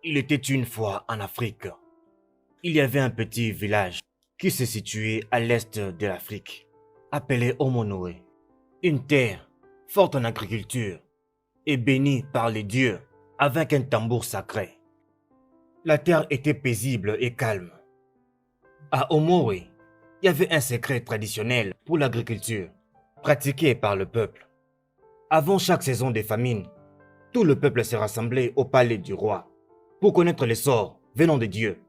Il était une fois en Afrique. Il y avait un petit village qui se situait à l'est de l'Afrique, appelé Omonoé. Une terre forte en agriculture et bénie par les dieux avec un tambour sacré. La terre était paisible et calme. À Omoé, il y avait un secret traditionnel pour l'agriculture, pratiqué par le peuple. Avant chaque saison de famine, tout le peuple se rassemblait au palais du roi pour connaître les sorts venant de Dieu.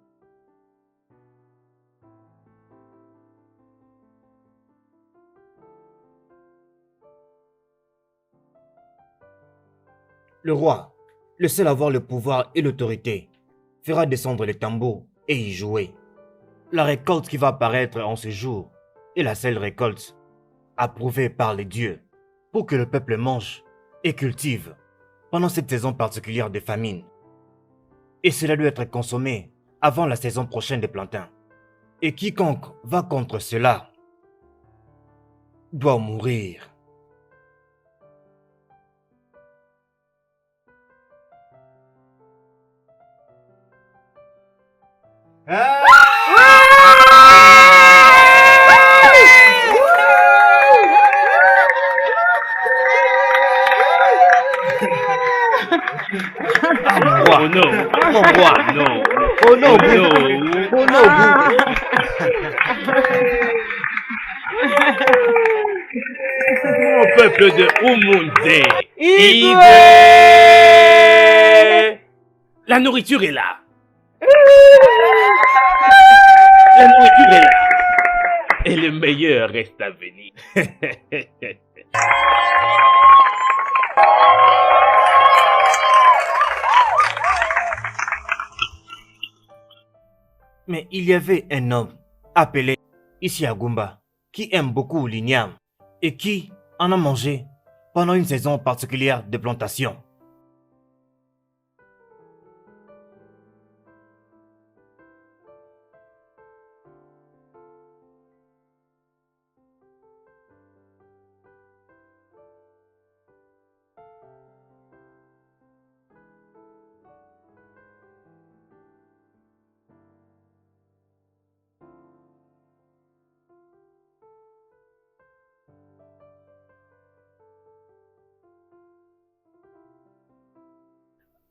Le roi, le seul à avoir le pouvoir et l'autorité, fera descendre les tambours et y jouer. La récolte qui va apparaître en ce jour est la seule récolte approuvée par les dieux pour que le peuple mange et cultive pendant cette saison particulière de famine. Et cela doit être consommé avant la saison prochaine des plantains. Et quiconque va contre cela doit mourir. Ah, mon roi! Oh non! Mon roi! Non! Oh non, Oh Bou! non! Oh non, Bou! Mon peuple de Umunze! Igwe! La nourriture est là! La nourriture est là! Et le meilleur reste à venir. Mais il y avait un homme appelé Isiagumba qui aime beaucoup l'igname et qui en a mangé pendant une saison particulière de plantation.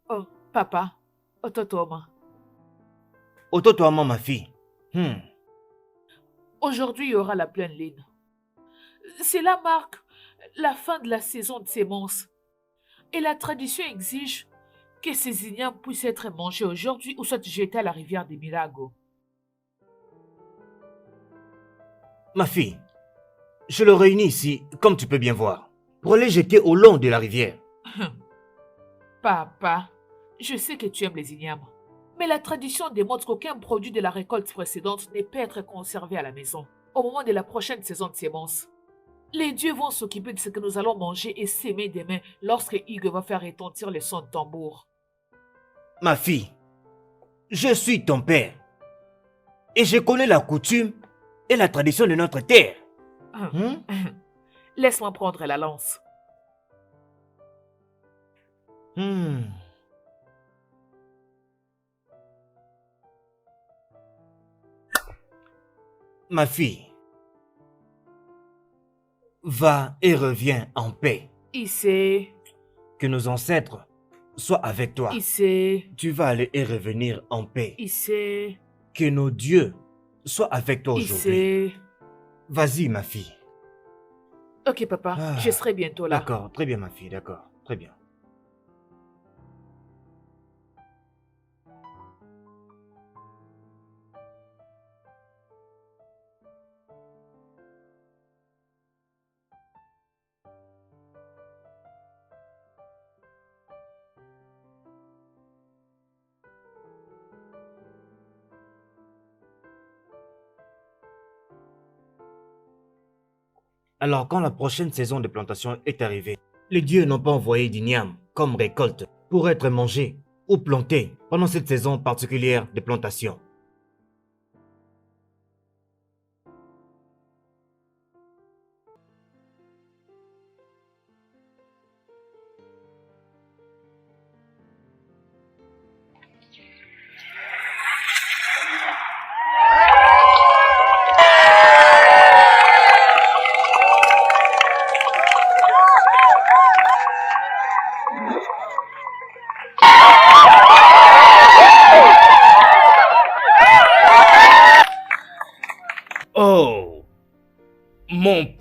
Oh, papa, Ototoma, Auto-toi, ma fille. Hmm. aujourd'hui il y aura la pleine lune. Cela marque la fin de la saison de semences. Et la tradition exige que ces ignames puissent être mangés aujourd'hui ou soit jetés à la rivière des Milagos. Ma fille, je le réunis ici, comme tu peux bien voir, pour les jeter au long de la rivière. Papa, je sais que tu aimes les ignames, mais la tradition démontre qu'aucun produit de la récolte précédente ne peut être conservé à la maison au moment de la prochaine saison de semences. Les dieux vont s'occuper de ce que nous allons manger et s'aimer demain lorsque Hugues va faire retentir le son de tambour. Ma fille, je suis ton père et je connais la coutume et la tradition de notre terre. Hmm? Laisse-moi prendre la lance. Hmm. Ma fille, va et reviens en paix. Ici, Que nos ancêtres soient avec toi. ici, Tu vas aller et revenir en paix. ici, Que nos dieux soient avec toi aujourd'hui. ici. Vas-y, ma fille. Ok, papa, Ah, je serai bientôt là. D'accord, très bien, ma fille, d'accord, très bien. Alors, quand la prochaine saison de plantation est arrivée, les dieux n'ont pas envoyé d'igname comme récolte pour être mangé ou planté pendant cette saison particulière de plantation.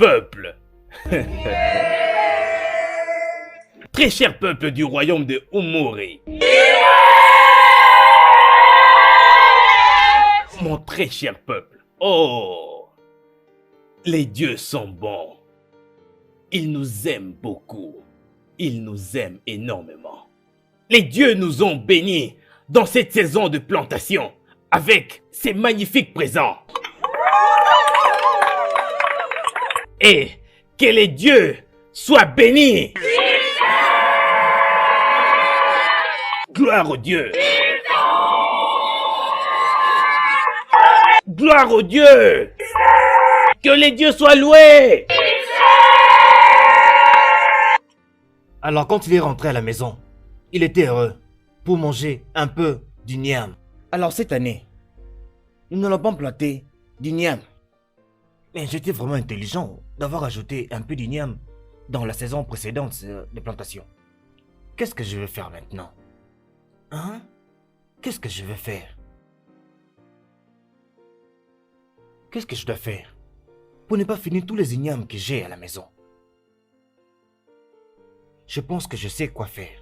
peuple. Très cher peuple du royaume de Umuri. Mon très cher peuple. Oh, les dieux sont bons. Ils nous aiment beaucoup. Ils nous aiment énormément. Les dieux nous ont bénis dans cette saison de plantation avec ces magnifiques présents. Et que les dieux soient bénis. Gloire aux dieux. Gloire aux dieux. Que les dieux soient loués. Alors quand il est rentré à la maison, il était heureux pour manger un peu du niam. Alors cette année, nous n'allons pas planter du niam. Mais j'étais vraiment intelligent d'avoir ajouté un peu d'igname dans la saison précédente des plantations. Qu'est-ce que je vais faire maintenant? Hein? Qu'est-ce que je vais faire? Qu'est-ce que je dois faire pour ne pas finir tous les ignames que j'ai à la maison? Je pense que je sais quoi faire.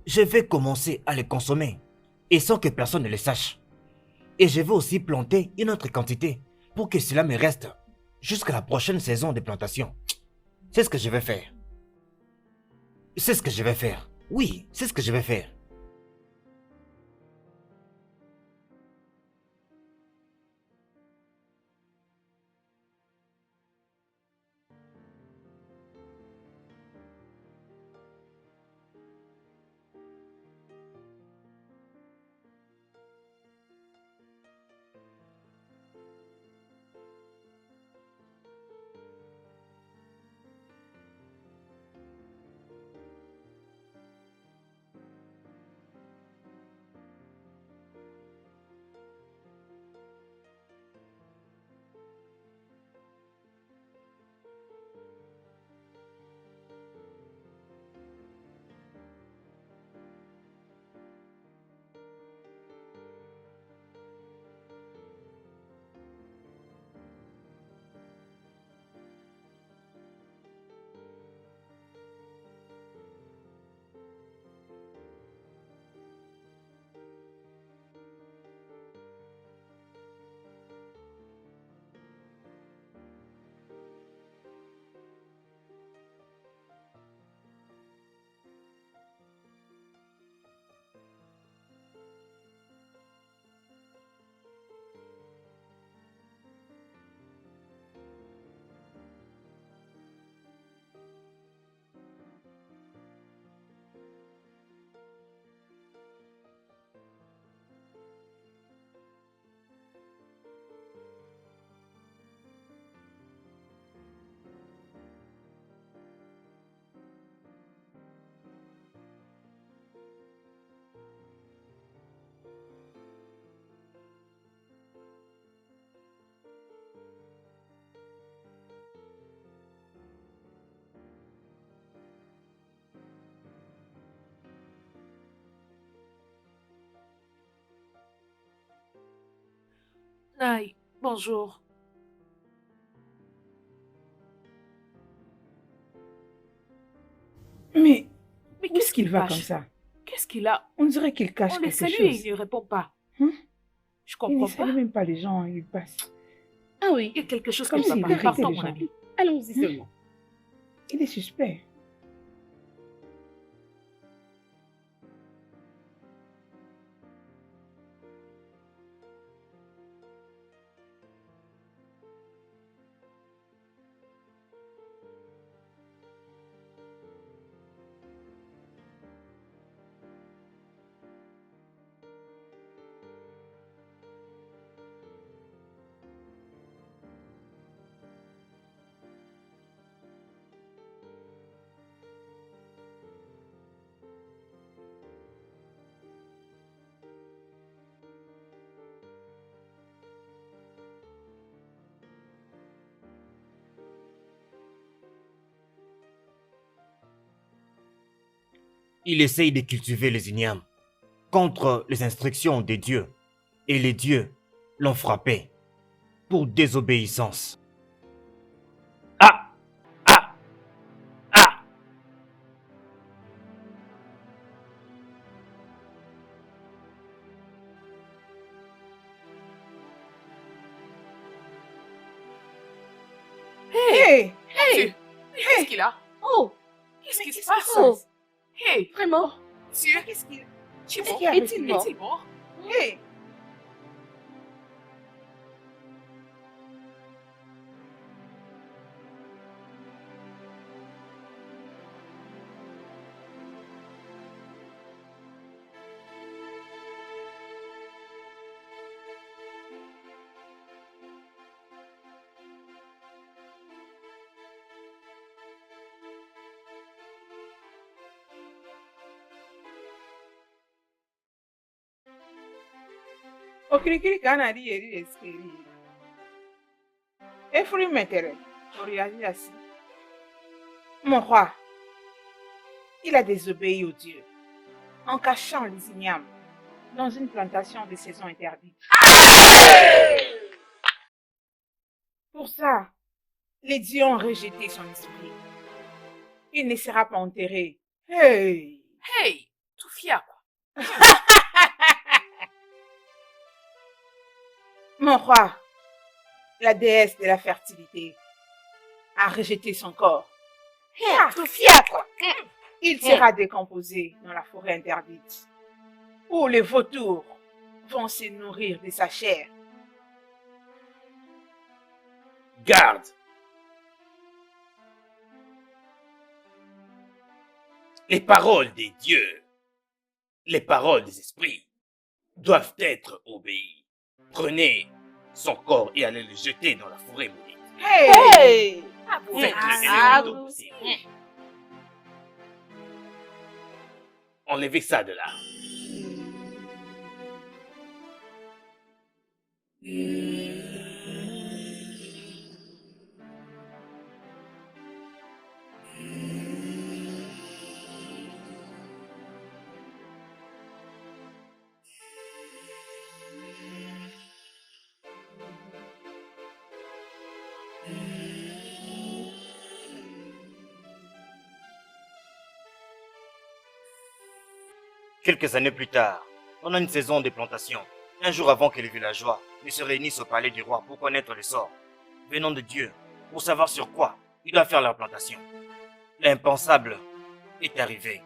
Je vais commencer à les consommer et sans que personne ne le sache. Et je vais aussi planter une autre quantité pour que cela me reste jusqu'à la prochaine saison de plantation. C'est ce que je vais faire. C'est ce que je vais faire. Oui, c'est ce que je vais faire. Naï, bonjour. Mais Mais où est-ce qu'il va comme cache? ça? Qu'est-ce qu'il a? On dirait qu'il cache On le quelque salue et chose. il ne répond pas. Hein? Je Il ne comprends salue pas. même pas les gens, il passe. Ah oui, Il y a quelque chose qui Comme ne va s'il pas. irritait Partons, les mon gens. ami. allons-y seulement. Il est suspect. Il essaye de cultiver les ignames contre les instructions des dieux. Et les dieux l'ont frappé pour désobéissance. Dieu, mais qu'est-ce qu'il a? Oh, Qu'est-ce qui se Qu'est-ce passe? qui se passe? Hey, vraiment? Dieu, Qu'est-ce qu'il tu es qu'est-ce mort? qu'il y a avec Est-il lui? mort? Est-il mort? Hey! Okirikiri ka a na-adị ya eri esi eri. Efuru m'intérêt. Oriagi assis. Mon roi, il a désobéi au Dieu en cachant les ignames dans une plantation de saison interdite. Pour ça, les dieux ont rejeté son esprit. Il ne sera pas enterré. Hey! Hey, tout fier, quoi. Mon roi, la déesse de la fertilité, a rejeté son corps. Tout fiacre. Il sera décomposé dans la forêt interdite, où les vautours vont se nourrir de sa chair. Garde. Les paroles des dieux, les paroles des esprits doivent être obéies. Prenez son corps et allez le jeter dans la forêt maudite. Hey! Ah bon? Faites-le Ah, le plus tôt possible. Enlevez ça de là. Quelques années plus tard, pendant une saison de plantation, un jour avant que les villageois ne se réunissent au palais du roi pour connaître le sort venant de Dieu, pour savoir sur quoi ils doivent faire leur plantation, l'impensable est arrivé.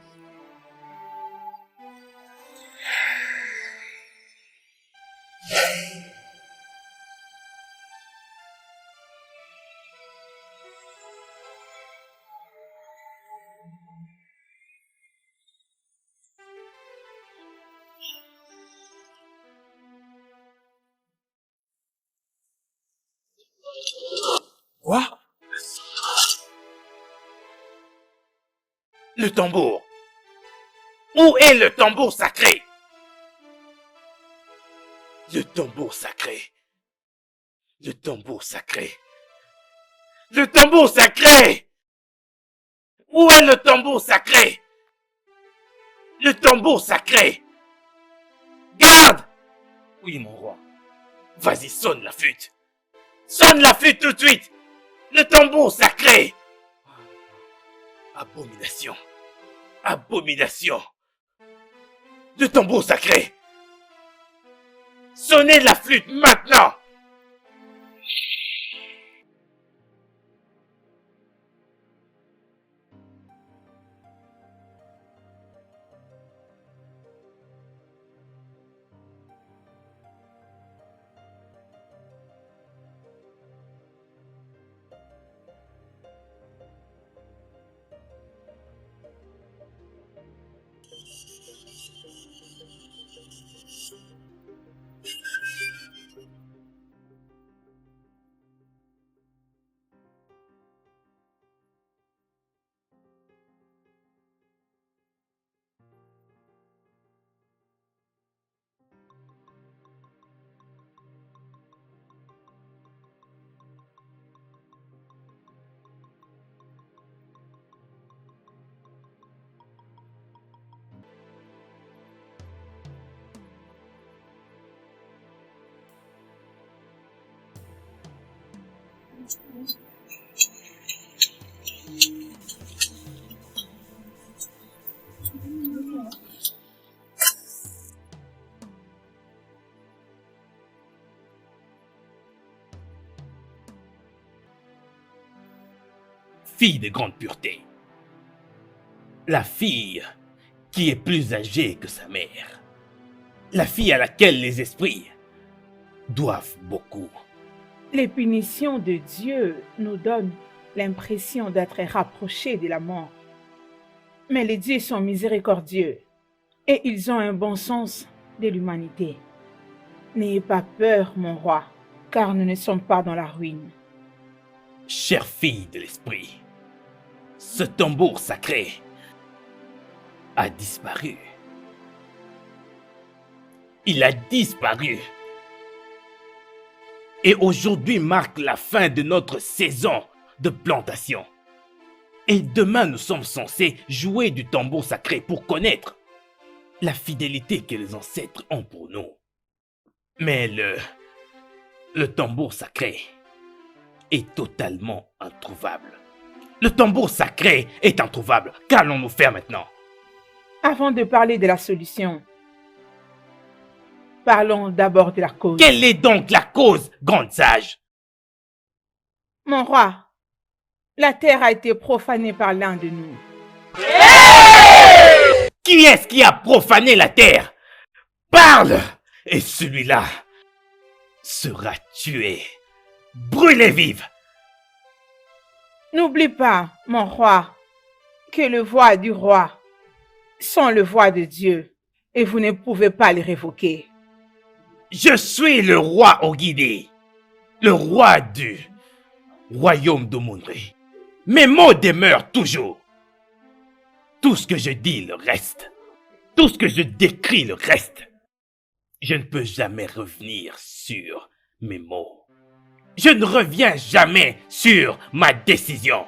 Quoi? Le tambour. Où est le tambour sacré? Le tambour sacré. Le tambour sacré. Le tambour sacré! Où est le tambour sacré? Le tambour sacré! Garde! Oui, mon roi. Vas-y, sonne la flûte. Sonne la flûte tout de suite. Le tambour sacré. Abomination. Abomination. Le tambour sacré. Sonnez la flûte maintenant. fille de grande pureté. La fille qui est plus âgée que sa mère. La fille à laquelle les esprits doivent beaucoup. Les punitions de Dieu nous donnent l'impression d'être rapprochés de la mort. Mais les dieux sont miséricordieux et ils ont un bon sens de l'humanité. N'ayez pas peur, mon roi, car nous ne sommes pas dans la ruine. Chère fille de l'esprit, ce tambour sacré a disparu. Il a disparu. Et aujourd'hui marque la fin de notre saison de plantation. Et demain, nous sommes censés jouer du tambour sacré pour connaître la fidélité que les ancêtres ont pour nous. Mais le tambour sacré est totalement introuvable. Le tambour sacré est introuvable. Qu'allons-nous faire maintenant? Avant de parler de la solution, parlons d'abord de la cause. Quelle est donc la cause, grande sage? Mon roi, la terre a été profanée par l'un de nous. Qui est-ce qui a profané la terre? Parle! Et celui-là sera tué, brûlé vif. N'oublie pas, mon roi, que le voix du roi sont le voix de Dieu et vous ne pouvez pas les révoquer. Je suis le roi Ogidi, le roi du royaume d'Omunri. Mes mots demeurent toujours. Tout ce que je dis le reste. Tout ce que je décris le reste. Je ne peux jamais revenir sur mes mots. Je ne reviens jamais sur ma décision.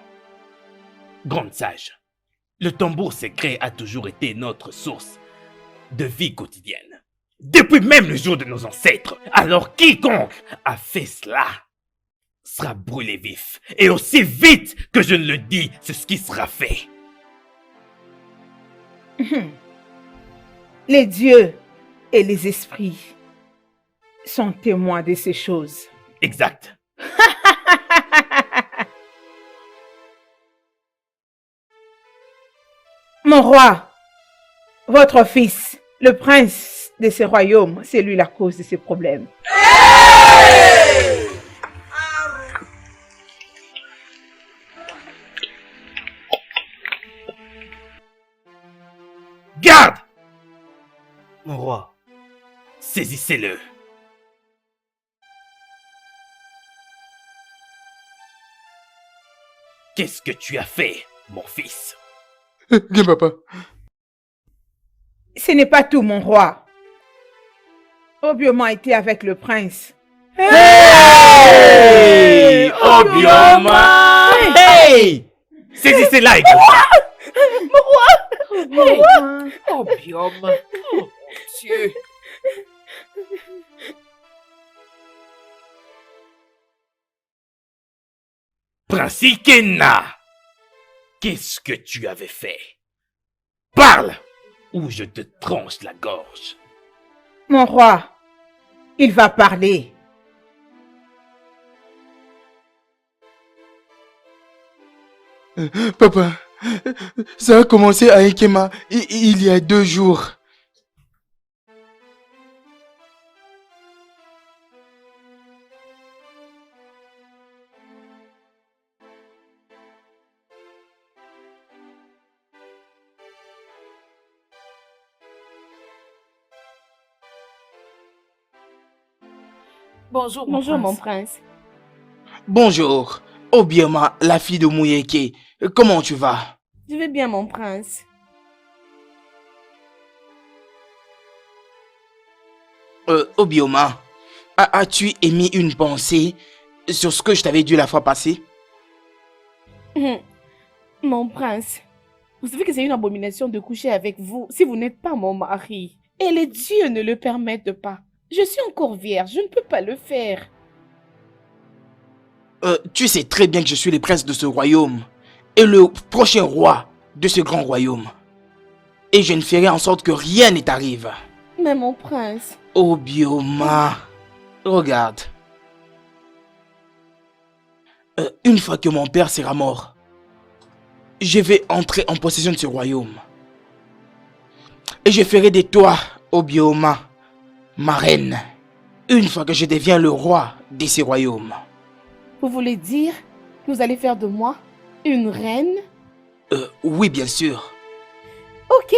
Grande sage, le tambour secret a toujours été notre source de vie quotidienne. Depuis même le jour de nos ancêtres. Alors quiconque a fait cela sera brûlé vif. Et aussi vite que je ne le dis, c'est ce qui sera fait. Les dieux et les esprits sont témoins de ces choses. Exact. Mon roi, votre fils, le prince de ce royaume, c'est lui la cause de ces problèmes. Garde! Mon roi, Saisissez-le. Qu'est-ce que tu as fait, mon fils? Bien, papa. Ce n'est pas tout, mon roi. Obioma était avec le prince. Hey! Obioma! Hey! Saisissez-la, écoute! Hey! Obiom. Oh, Dieu. Prince Ikenna! Qu'est-ce que tu avais fait? Parle! Ou je te tranche la gorge. Mon roi, il va parler. Papa, ça a commencé à Ikema il y a 2 jours. Bonjour, Bonjour, mon prince. prince. Bonjour, Obioma, la fille de Muyeke. Comment tu vas? Je vais bien, mon prince. Obioma, as-tu émis une pensée sur ce que je t'avais dit la fois passée? Mon prince, vous savez que c'est une abomination de coucher avec vous si vous n'êtes pas mon mari. Et les dieux ne le permettent pas. Je suis encore vierge, je ne peux pas le faire. Tu sais très bien que je suis le prince de ce royaume et le prochain roi de ce grand royaume. Et je ne ferai en sorte que rien ne t'arrive. Mais mon prince... Obioma, regarde. Une fois que mon père sera mort, je vais entrer en possession de ce royaume. Et je ferai de toi, Obioma, ma reine, une fois que je deviens le roi de ce royaume. Vous voulez dire que vous allez faire de moi une reine? Oui, bien sûr. Ok,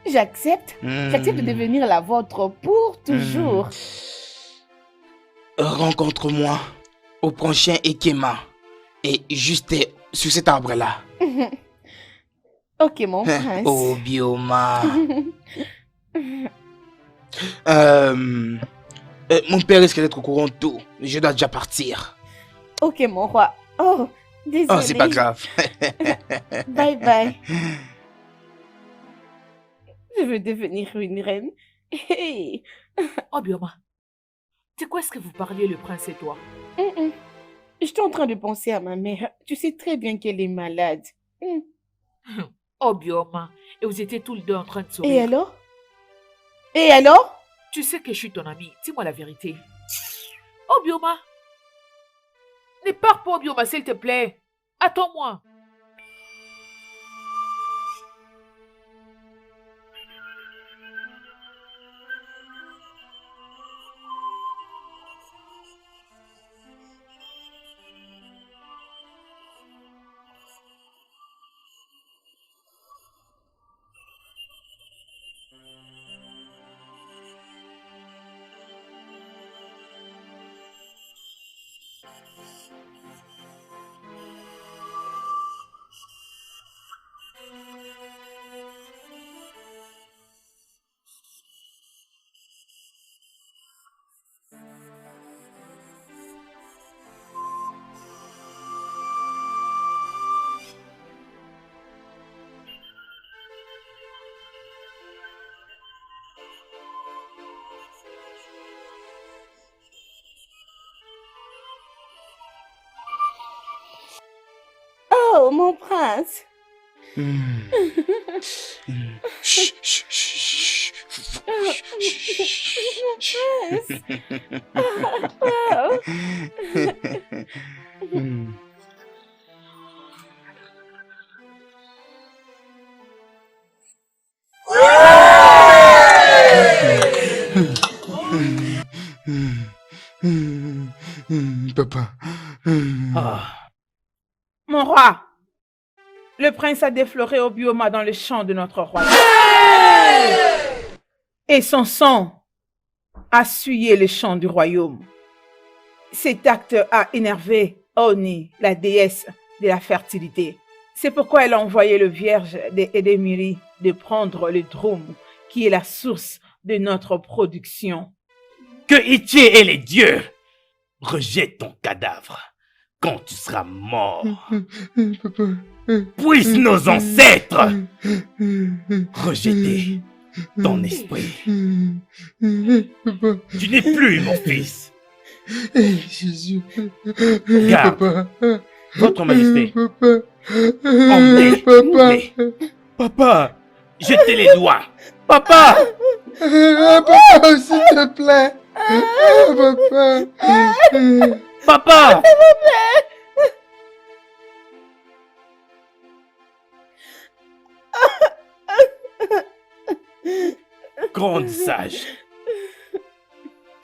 j'accepte. J'accepte de devenir la vôtre pour toujours. Rencontre-moi au prochain Ekema. Et juste sur cet arbre-là. Ok, mon prince. Obioma. Mon père risque d'être au courant de tout. Je dois déjà partir. Ok, mon roi. Oh, désolé. Oh, c'est pas grave. Bye bye. Je veux devenir une reine. Hey. Obioma, c'est quoi ce que vous parliez, le prince et toi? J'étais en train de penser à ma mère. Tu sais très bien qu'elle est malade. Obioma, et vous étiez tous les deux en train de sourire. Et alors? Et alors? Tu sais que je suis ton amie, dis-moi la vérité. Obioma! Ne pars pas, Obioma, s'il te plaît. Attends-moi. Oh, mon prince. Chut, chut, chut, chut. Wow. Papa. Mon roi, le prince a défloré Obioma dans le champ de notre roi. Et son sang a souillé le champ du royaume. Cet acte a énervé Oni, la déesse de la fertilité. C'est pourquoi elle a envoyé le vierge d'Edemiri de prendre le drum, qui est la source de notre production. Que Ichi et les dieux rejettent ton cadavre quand tu seras mort. Puissent nos ancêtres rejeter ton esprit. Tu n'es plus mon fils. Jésus. Garde, votre majesté. Papa. Emmenez, emmenez. Papa. Jetez les doigts. Papa. Papa, s'il te plaît. Papa. Papa. Grande sage.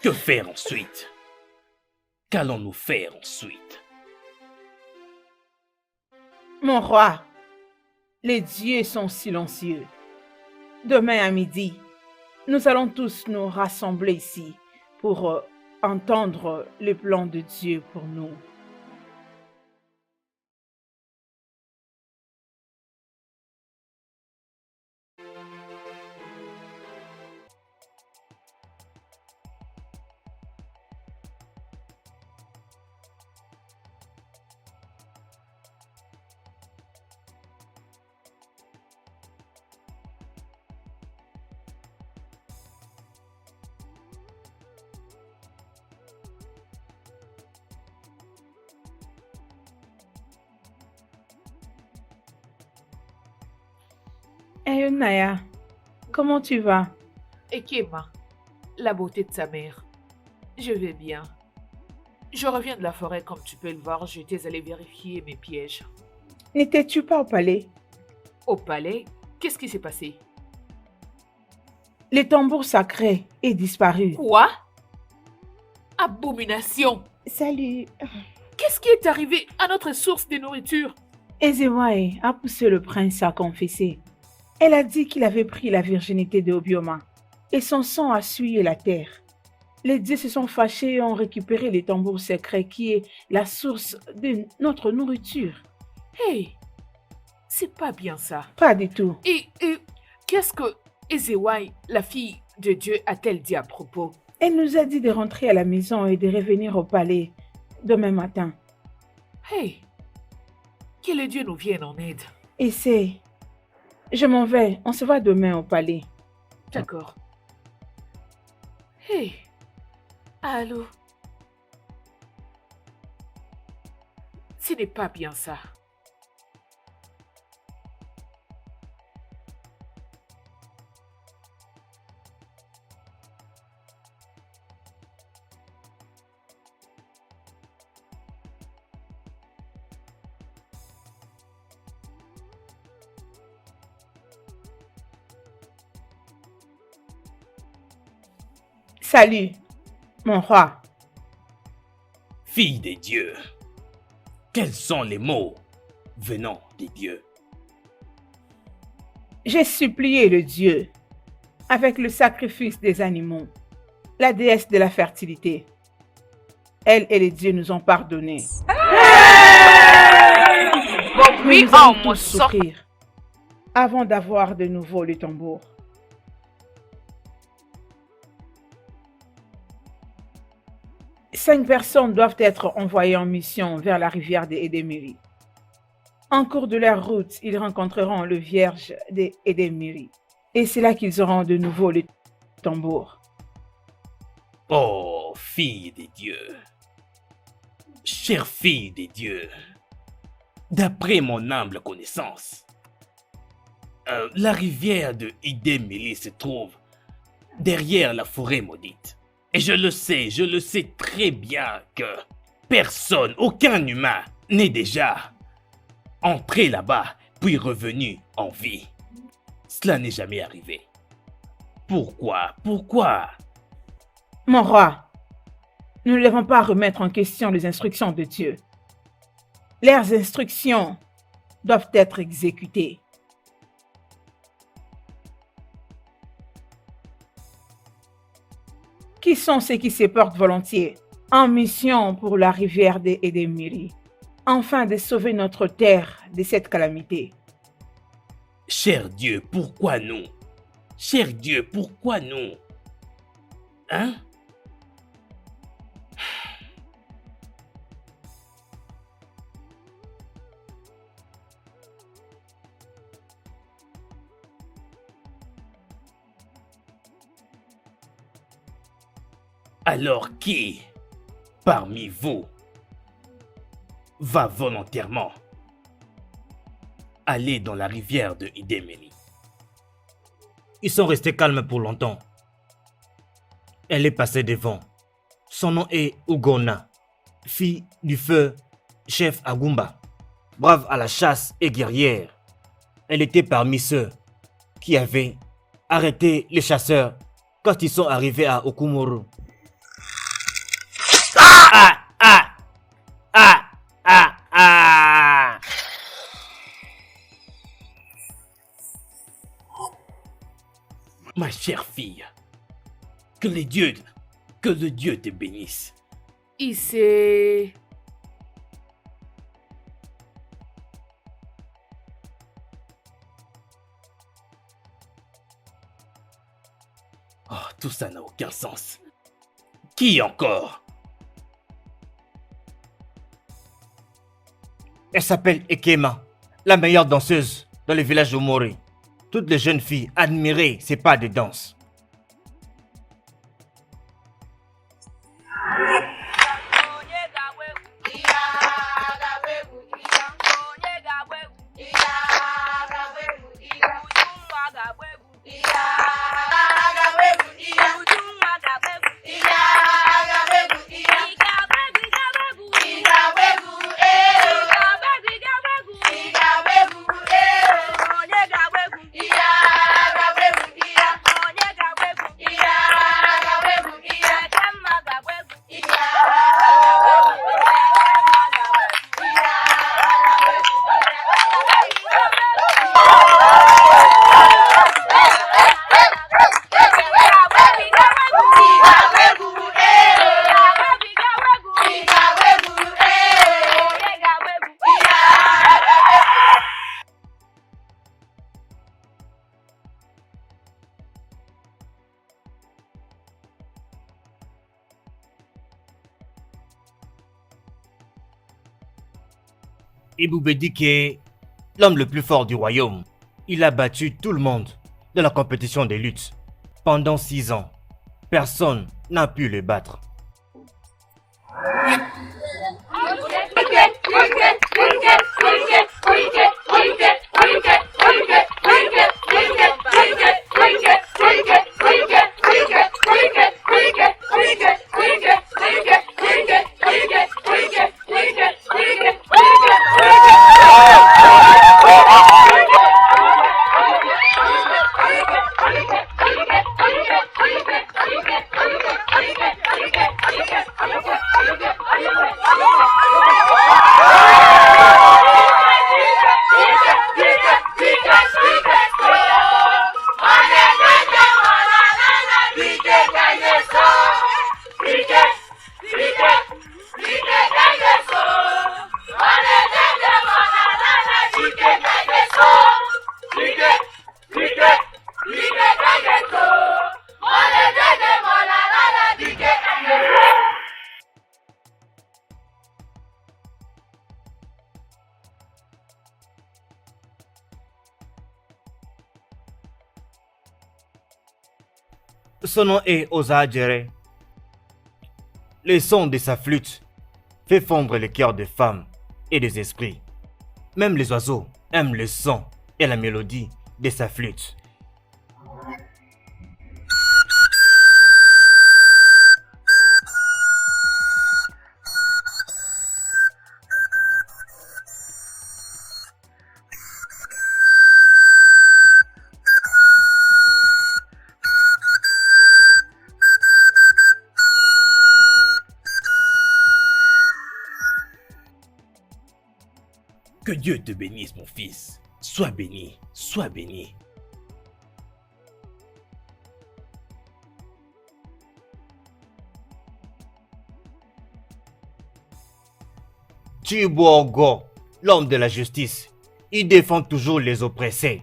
Que faire ensuite? Qu'allons-nous faire ensuite? Mon roi, les dieux sont silencieux. Demain à midi, nous allons tous nous rassembler ici pour entendre le plan de Dieu pour nous. Hey Naya, comment tu vas? Et Kema, la beauté de sa mère. Je vais bien. Je reviens de la forêt, comme tu peux le voir, j'étais allée vérifier mes pièges. N'étais-tu pas au palais? Au palais, qu'est-ce qui s'est passé? Le tambour sacré est disparu. Quoi? Abomination! Salut. Qu'est-ce qui est arrivé à notre source de nourriture? Ezewai a poussé le prince à confesser. Elle a dit qu'il avait pris la virginité de Obioma et son sang a souillé la terre. Les dieux se sont fâchés et ont récupéré le tambour secret qui est la source de notre nourriture. Hey! C'est pas bien ça. Pas du tout. Et qu'est-ce que Ezewai, la fille de Dieu, a-t-elle dit à propos? Elle nous a dit de rentrer à la maison et de revenir au palais demain matin. Hey! Que le Dieu nous vienne en aide. Et c'est... Je m'en vais. On se voit demain au palais. D'accord. Hey! Allô? Ce n'est pas bien ça. Salut, mon roi. Fille des dieux, quels sont les mots venant des dieux? J'ai supplié le Dieu avec le sacrifice des animaux, la déesse de la fertilité. Elle et les dieux nous ont pardonné. Bon, oui, Nous allons mon tous souffrir avant d'avoir de nouveau le tambour. Cinq personnes doivent être envoyées en mission vers la rivière des Edemiri. En cours de leur route, ils rencontreront le vierge des Edemiri. Et c'est là qu'ils auront de nouveau le tambour. Oh, fille des dieux, chère fille des dieux, d'après mon humble connaissance, la rivière de Idemili se trouve derrière la forêt maudite. Et je le sais très bien que personne, aucun humain n'est déjà entré là-bas puis revenu en vie. Cela n'est jamais arrivé. Pourquoi? Mon roi, nous ne devons pas remettre en question les instructions de Dieu. Leurs instructions doivent être exécutées. Qui sont ceux qui se portent volontiers en mission pour la rivière des Edemiri, afin de sauver notre terre de cette calamité? Cher Dieu, pourquoi nous? Cher Dieu, pourquoi nous? Hein? Alors qui, parmi vous, va volontairement aller dans la rivière de Idemili? Ils sont restés calmes pour longtemps. Elle est passée devant. Son nom est Ugona, fille du feu, chef Agumba, brave à la chasse et guerrière. Elle était parmi ceux qui avaient arrêté les chasseurs quand ils sont arrivés à Okumoro. Ma chère fille, que le Dieu te bénisse. Il s'est... Oh, tout ça n'a aucun sens. Qui encore? Elle s'appelle Ekema, la meilleure danseuse dans le village de Mori. Toutes les jeunes filles admiraient ses pas de danse. Ibubedike, l'homme le plus fort du royaume, il a battu tout le monde dans la compétition des luttes. Pendant 6 ans, personne n'a pu le battre. Son nom est Osajere. Le son de sa flûte fait fondre les cœurs des femmes et des esprits. Même les oiseaux aiment le son et la mélodie de sa flûte. Que Dieu te bénisse, mon fils. Sois béni, sois béni. Chibuogo, l'homme de la justice, il défend toujours les oppressés.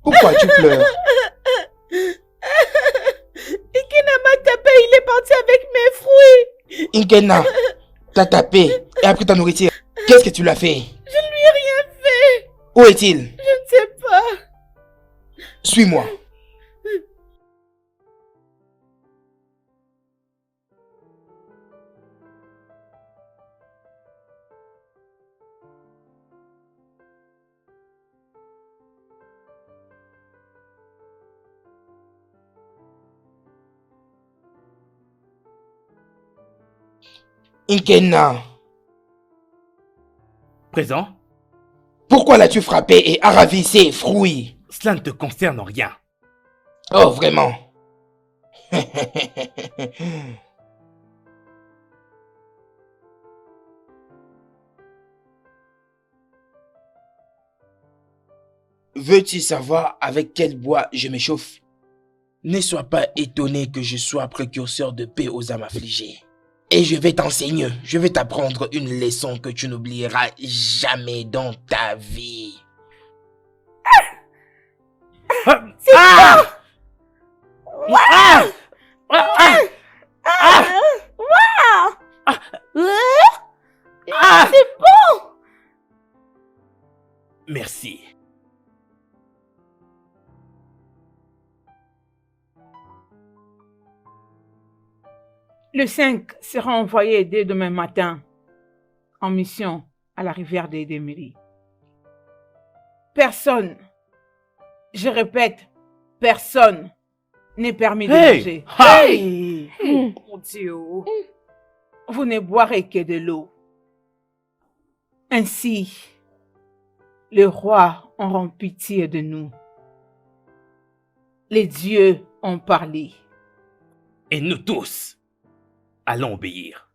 Pourquoi tu pleures? Ikena m'a tapé, il est parti avec mes fruits. Inkena t'a tapé et a pris ta nourriture. Qu'est-ce que tu l'as fait? Je ne lui ai rien fait. Où est-il? Je ne sais pas. Suis-moi. Inkena, Présent, pourquoi l'as-tu frappé et a ravi ses fruits? cela ne te concerne en rien. Oh, vraiment? Veux-tu savoir avec quel bois je m'échauffe? Ne sois pas étonné que je sois précurseur de paix aux âmes affligées. Et je vais t'enseigner, je vais t'apprendre une leçon que tu n'oublieras jamais dans ta vie. C'est bon. Merci. Le 5 sera envoyé dès demain matin en mission à la rivière des Déméry. Personne, je répète, personne n'est permis de manger. Hey! Mon Dieu. Vous ne boirez que de l'eau. Ainsi, les rois auront pitié de nous. Les dieux ont parlé. Et nous tous allons obéir.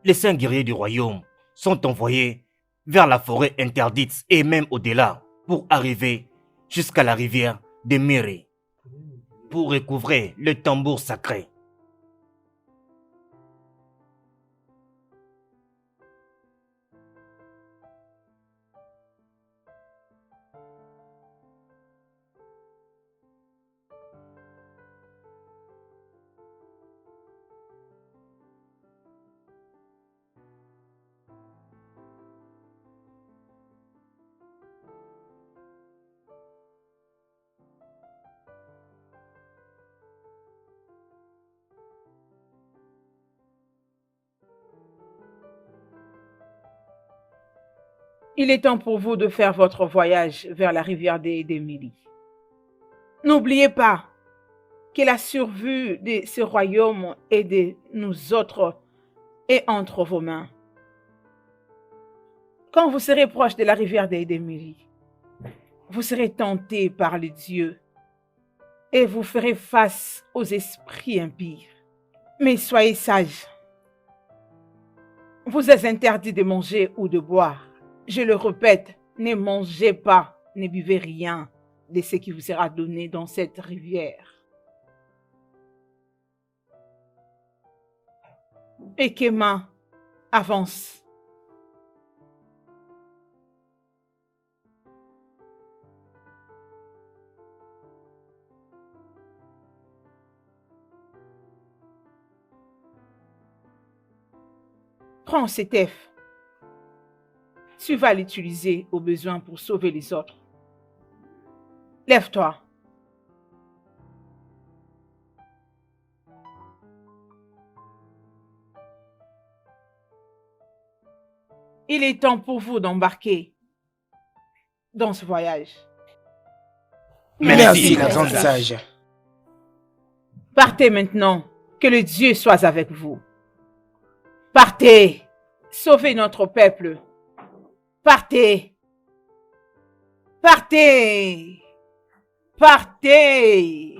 Les 5 guerriers du royaume sont envoyés vers la forêt interdite et même au-delà pour arriver jusqu'à la rivière de Miri pour recouvrer le tambour sacré. Il est temps pour vous de faire votre voyage vers la rivière d'Émilie. N'oubliez pas que la survie de ce royaume et de nous autres est entre vos mains. Quand vous serez proche de la rivière d'Émilie, vous serez tenté par les dieux et vous ferez face aux esprits impies. Mais soyez sages. Vous êtes interdit de manger ou de boire. Je le répète, ne mangez pas, ne buvez rien de ce qui vous sera donné dans cette rivière. Ekema, avance. Prends cet œuf. Tu vas l'utiliser au besoin pour sauver les autres. Lève-toi. Il est temps pour vous d'embarquer dans ce voyage. Merci, la grande sage. Partez maintenant, que le Dieu soit avec vous. Partez, sauvez notre peuple. Partez, partez, partez.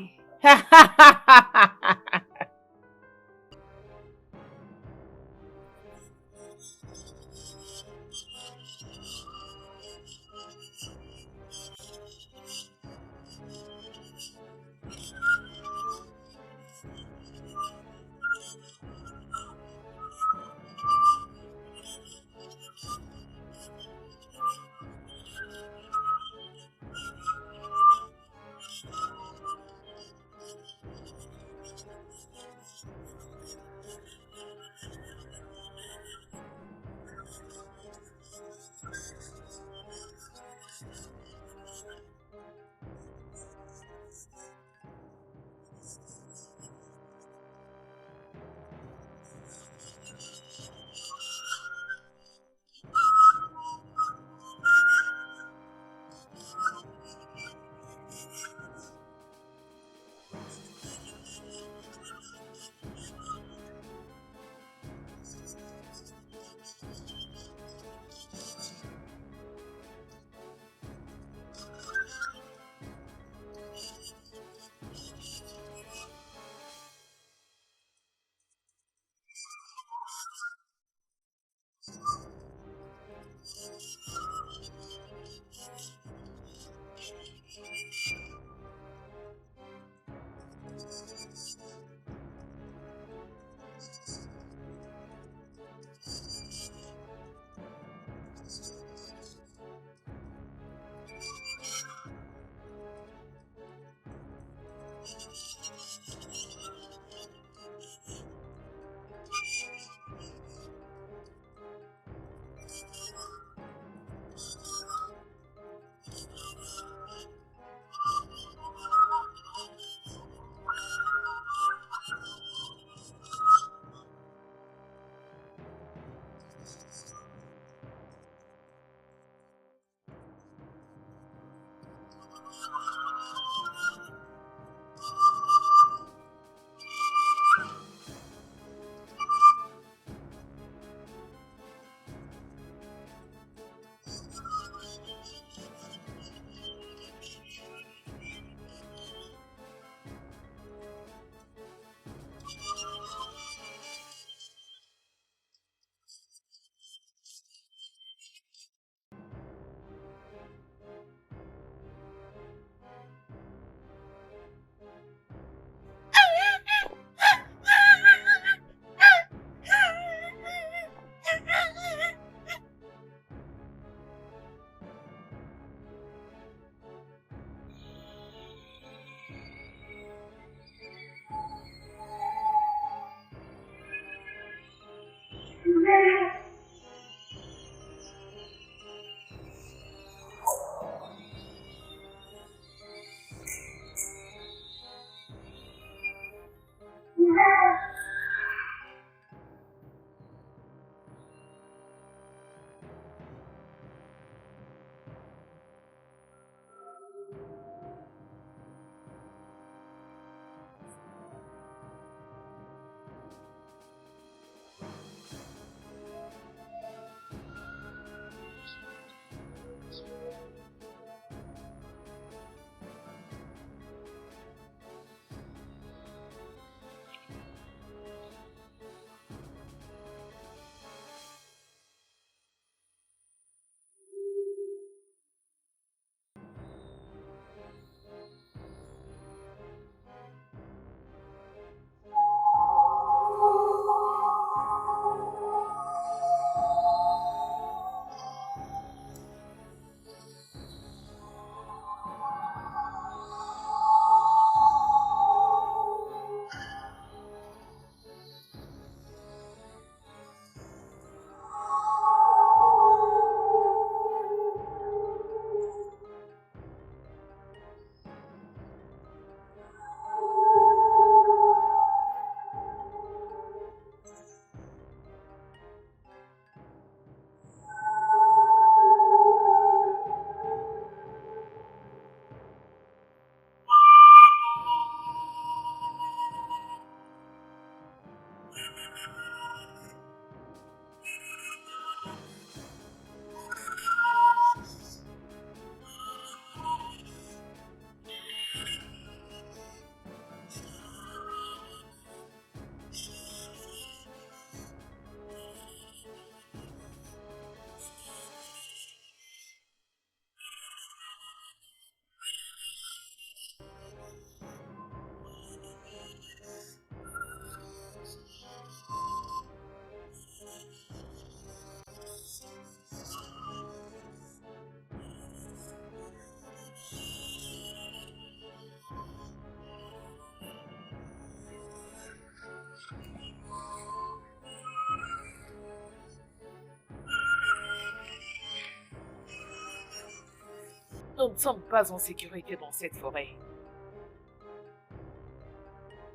Nous ne sommes pas en sécurité dans cette forêt.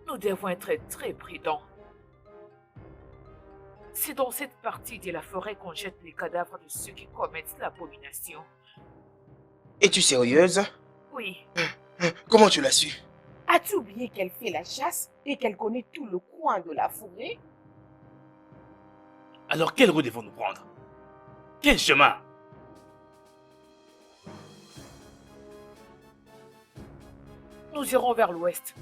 Nous devons être très prudents. C'est dans cette partie de la forêt qu'on jette les cadavres de ceux qui commettent l'abomination. Es-tu sérieuse? Oui. Comment tu l'as su? As-tu oublié qu'elle fait la chasse et qu'elle connaît tout le coin de la forêt? Alors quelle route devons-nous prendre? Quel chemin? Nous irons vers l'ouest.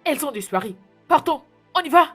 Elles ont disparu. Partons, on y va.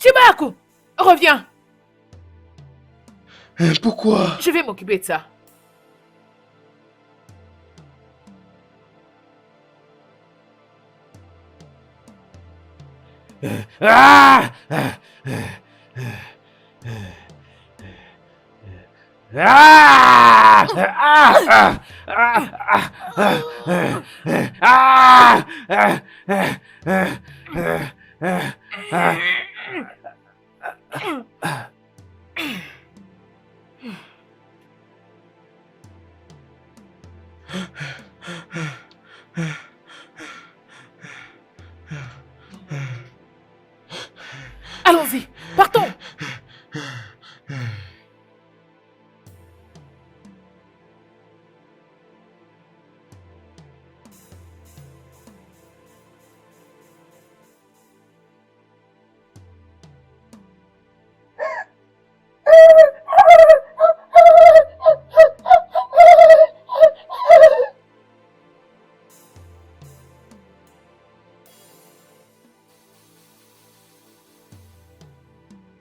Chibaku, reviens. Pourquoi? Je vais m'occuper de ça. Ah! Ah! Ah! Ah! Ah! Allons-y, partons.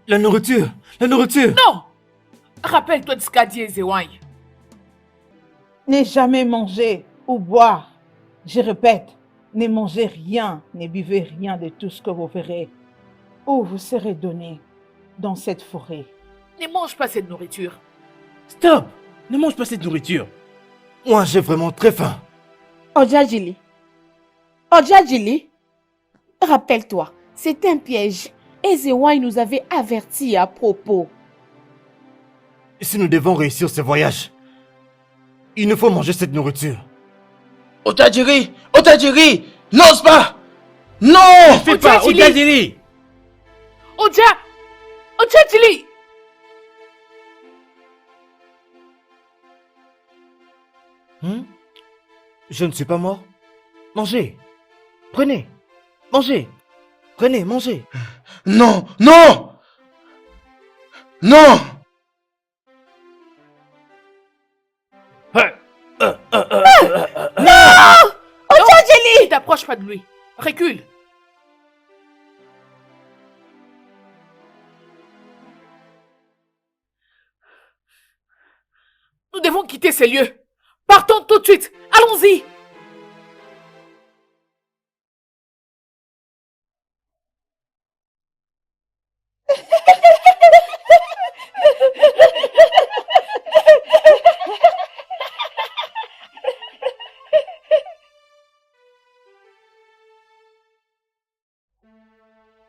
La nourriture! La nourriture! Non! Rappelle-toi de ce qu'a dit Ezewai. Ne jamais manger ou boire. Je répète, ne mangez rien, ne buvez rien de tout ce que vous verrez ou vous serez donné dans cette forêt. Ne mange pas cette nourriture. Stop! Ne mange pas cette nourriture. Moi, j'ai vraiment très faim. Ojajili. Ojajili. Rappelle-toi, c'est un piège. Ezewai nous avait avertis à propos. Si nous devons réussir ce voyage, il nous faut manger cette nourriture. Otajiri! Otajiri! N'ose pas! Non! Fais pas, Ojajili. Ojajili! Ojajili! Je ne suis pas mort. Mangez. Prenez. Mangez. Prenez, mangez. Non! Non! Non! Ojajili! Ne t'approche pas de lui. Recule. Nous devons quitter ces lieux. Partons tout de suite. Allons-y.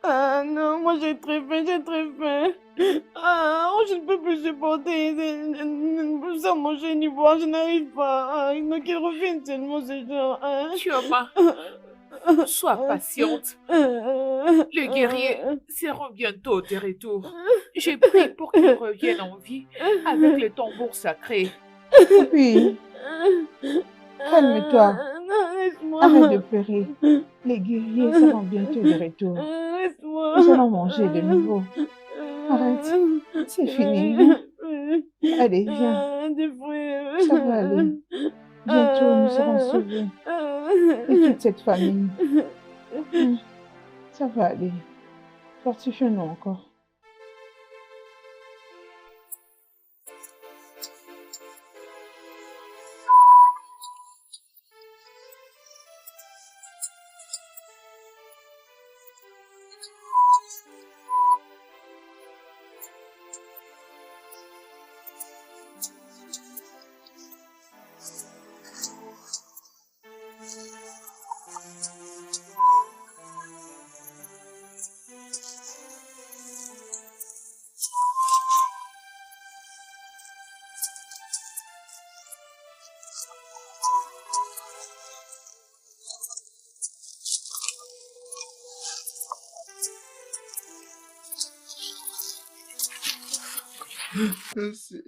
Ah non, moi j'ai très faim, j'ai très faim. Ah, je ne peux plus supporter sans manger ni boire, je n'arrive pas. Ah, donc qu'ils reviennent seulement ces gens. Chioma, sois patiente. Les guerriers seront bientôt de retour. J'ai prié pour qu'ils reviennent en vie avec les tambours sacrés. Puis, calme-toi. Non, laisse-moi. Arrête de pleurer. Les guerriers seront bientôt de retour. Laisse-moi. Nous allons manger de nouveau. Arrête. C'est fini. Allez, viens. Ça va aller. Bientôt, nous serons sauvés de toute cette famille. Ça va aller. Fortifions-nous encore.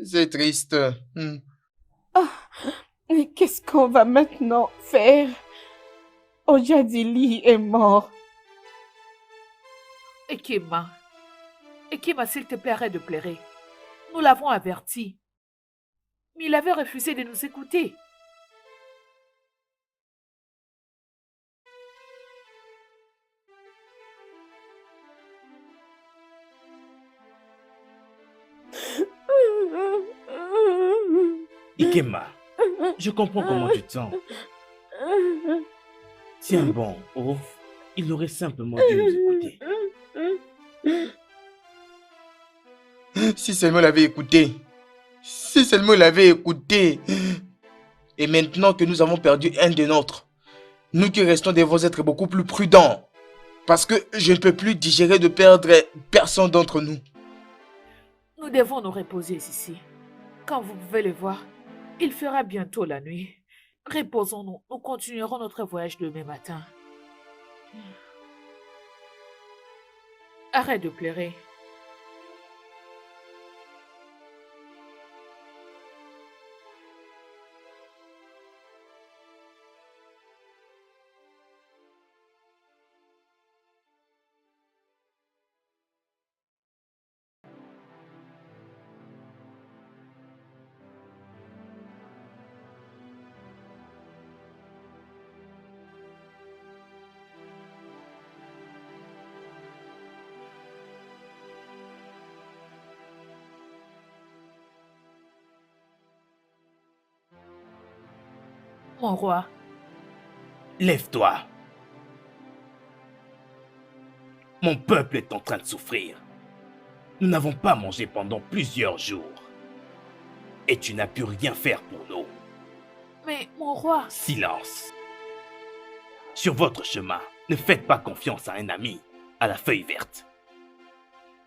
C'est triste. Mais qu'est-ce qu'on va maintenant faire? Ojadili est mort. Ekema, s'il te plaît, arrête de pleurer. Nous l'avons averti. Mais il avait refusé de nous écouter. Ikema, je comprends comment tu te sens. Tiens bon, oh, il aurait simplement dû nous écouter. Si seulement il avait écouté. Si seulement il avait écouté. Et maintenant que nous avons perdu un des nôtres, nous qui restons devons être beaucoup plus prudents. Parce que je ne peux plus digérer de perdre personne d'entre nous. Nous devons nous reposer ici. Comme vous pouvez le voir, il fera bientôt la nuit. Reposons-nous, nous continuerons notre voyage demain matin. Arrête de pleurer. Mon roi, Lève-toi. Mon peuple est en train de souffrir. Nous n'avons pas mangé pendant plusieurs jours. Et tu n'as pu rien faire pour nous. mais mon roi, Silence. Sur votre chemin, ne faites pas confiance à un ami, à la feuille verte.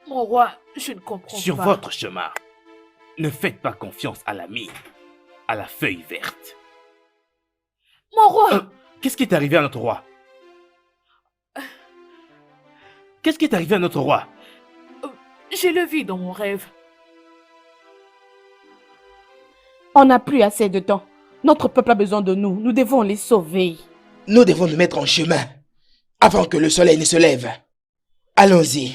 mon roi, je ne comprends Sur pas. votre chemin, ne faites pas confiance à l'ami, à la feuille verte. Mon roi, Qu'est-ce qui est arrivé à notre roi? Qu'est-ce qui est arrivé à notre roi? je le vis dans mon rêve. On n'a plus assez de temps. Notre peuple a besoin de nous. Nous devons les sauver. Nous devons nous mettre en chemin avant que le soleil ne se lève. Allons-y.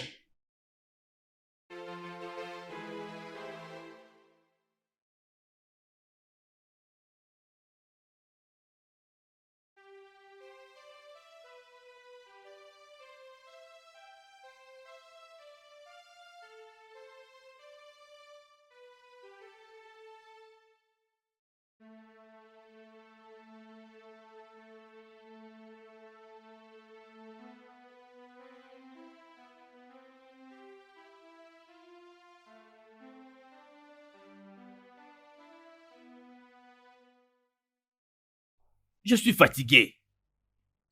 Je suis fatigué.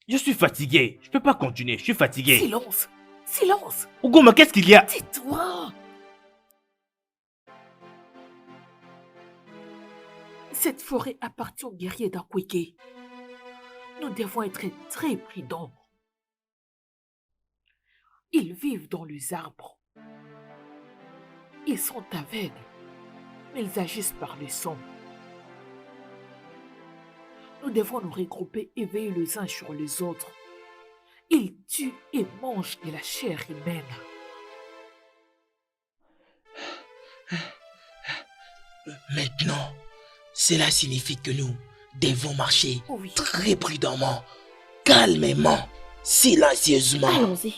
Je suis fatigué. Je peux pas continuer. Je suis fatigué. Silence, silence, Ogoma, qu'est-ce qu'il y a? tais-toi. Cette forêt appartient aux guerriers d'Akweke. Nous devons être très prudents. Ils vivent dans les arbres. Ils sont aveugles, mais ils agissent par le son. Nous devons nous regrouper et veiller les uns sur les autres. Ils tuent et mangent de la chair humaine. Maintenant, cela signifie que nous devons marcher Oui. très prudemment, calmement, silencieusement. Allons-y.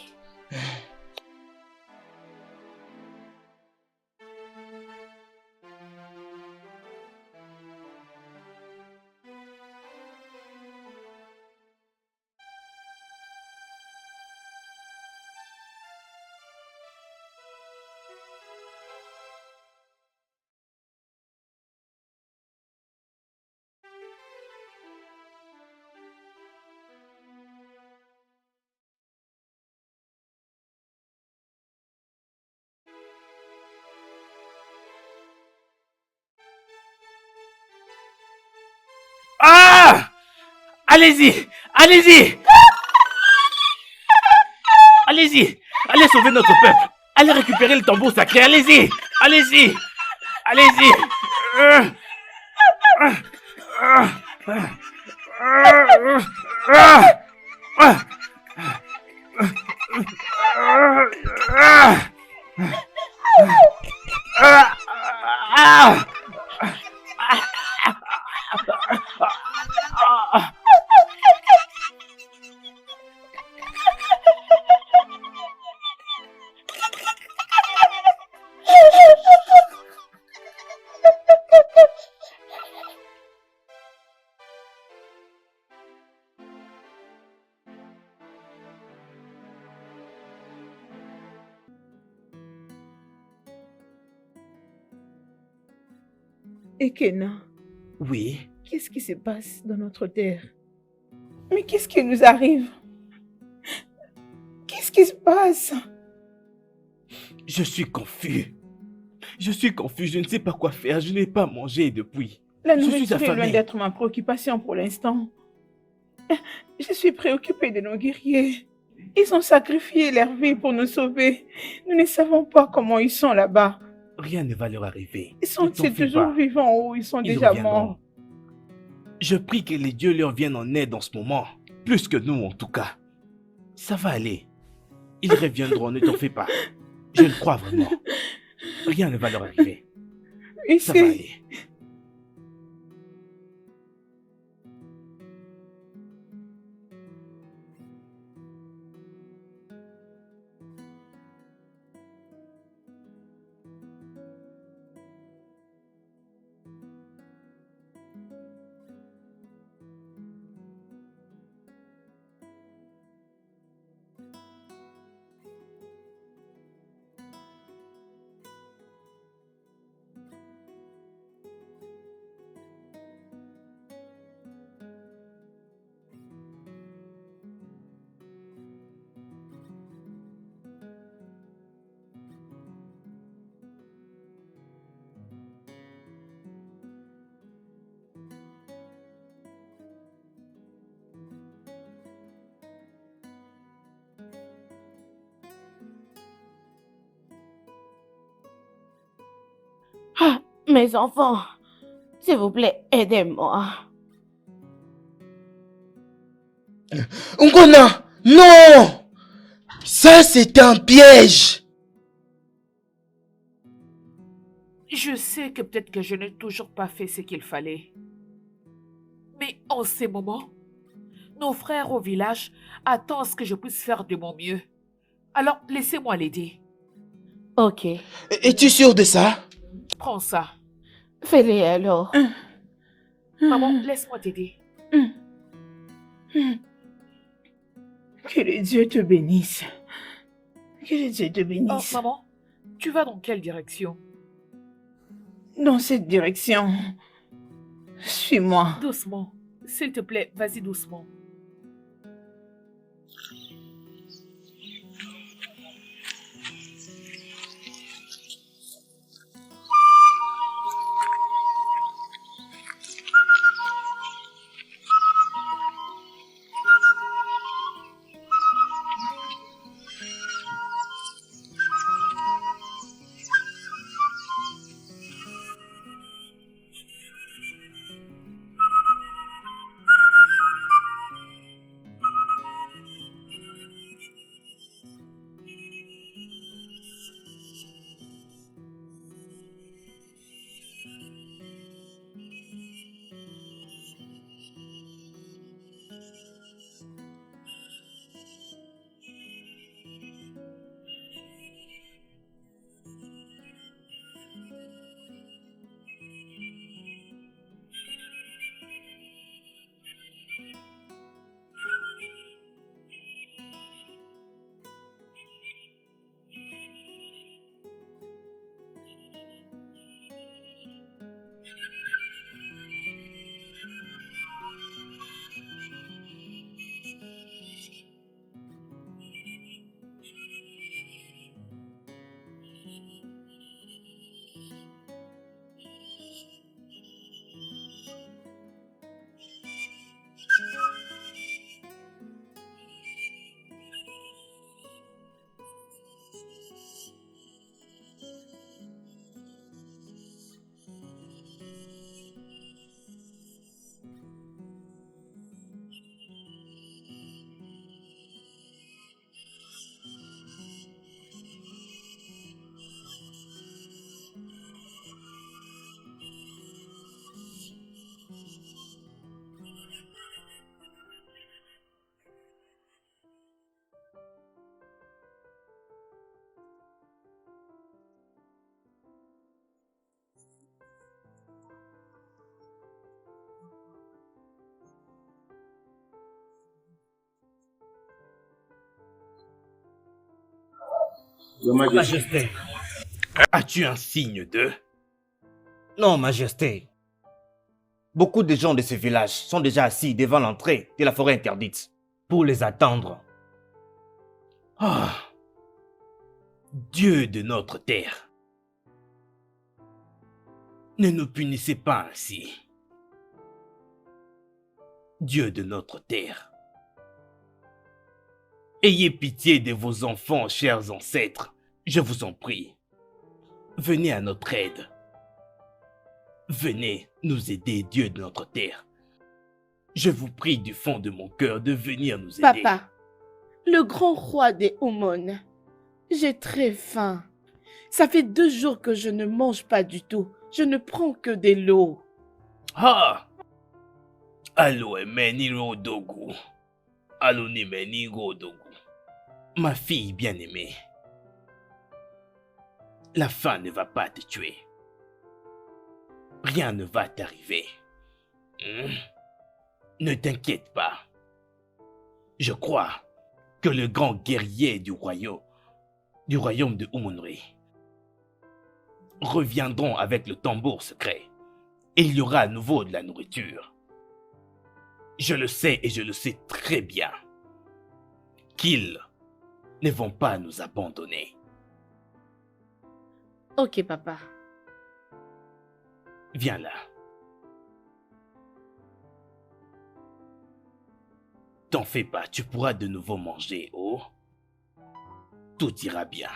Ah! Allez-y! Allez-y! Allez-y! Allez sauver notre peuple! Allez récupérer le tambour sacré! Allez-y! Allez-y! Allez-y! Ekena, Oui. qu'est-ce qui se passe dans notre terre? Mais qu'est-ce qui nous arrive? Qu'est-ce qui se passe? Je suis confus. Je suis confus, je ne sais pas quoi faire. Je n'ai pas mangé depuis. La Je suis nourriture est loin affamé. d'être ma préoccupation pour l'instant. Je suis préoccupée de nos guerriers. Ils ont sacrifié leur vie pour nous sauver. Nous ne savons pas comment ils sont là-bas. Rien ne va leur arriver. Ils Ne sont t'en fais toujours pas. vivants ou ils sont Ils déjà reviendront. morts? Je prie que les dieux leur viennent en aide en ce moment. Plus que nous en tout cas. Ça va aller. Ils reviendront, ne t'en fais pas. Je le crois vraiment. Rien ne va leur arriver. Ça va Ici, aller. Ah, mes enfants, s'il vous plaît, aidez-moi. Ngona, non! Ça, c'est un piège! Je sais que peut-être que je n'ai toujours pas fait ce qu'il fallait. Mais en ces moments, nos frères au village attendent à ce que je puisse faire de mon mieux. Alors, laissez-moi l'aider. Ok, Es-tu sûr de ça? Prends ça. fais-le alors. Maman, laisse-moi t'aider. que les dieux te bénissent. Que les dieux te Oh, bénissent. maman, tu vas dans quelle direction? Dans cette direction, suis-moi. Doucement. S'il te plaît, vas-y doucement. Majesté, as-tu un signe d'eux? Non, Majesté. Beaucoup de gens de ce village sont déjà assis devant l'entrée de la forêt interdite pour les attendre. Ah, Dieu de notre terre, ne nous punissez pas ainsi. Dieu de notre terre, ayez pitié de vos enfants, chers ancêtres, je vous en prie. Venez à notre aide. Venez nous aider, Dieu de notre terre. Je vous prie du fond de mon cœur de venir nous aider. Papa, le grand roi des Omon, j'ai très faim. Ça fait 2 jours que je ne mange pas du tout. Je ne prends que de l'eau. Ah! Allo emeni rodogu. Allo nimeni rodogu. Ma fille bien-aimée, la faim ne va pas te tuer. Rien ne va t'arriver. Ne t'inquiète pas. Je crois que le grand guerrier du royaume de Umunri reviendront avec le tambour secret et il y aura à nouveau de la nourriture. Je le sais et je le sais très bien qu'ils ne vont pas nous abandonner. Ok, papa. Viens là. T'en fais pas, tu pourras de nouveau manger, oh. Tout ira bien.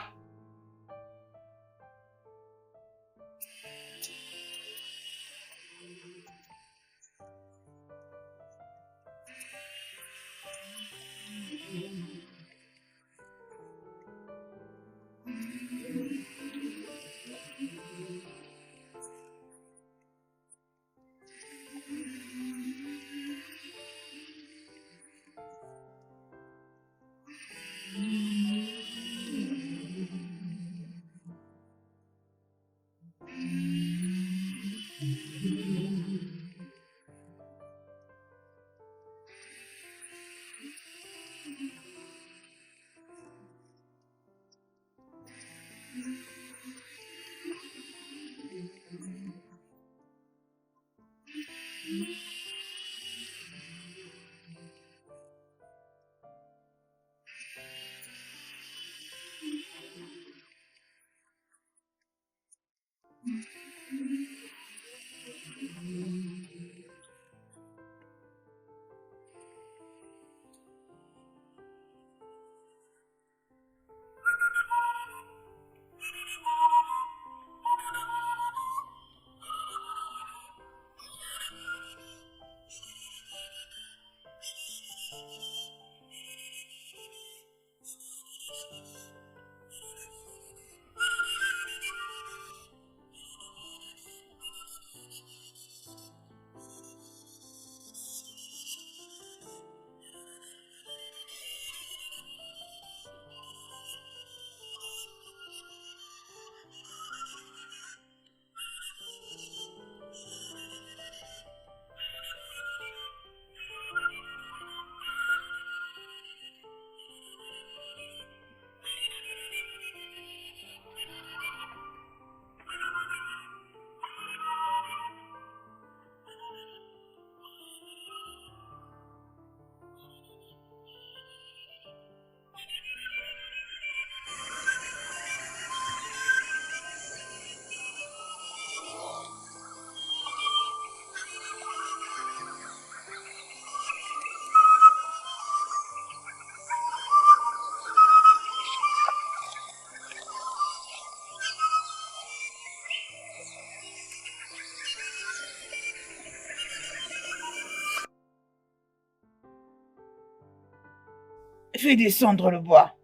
Fais descendre le bois.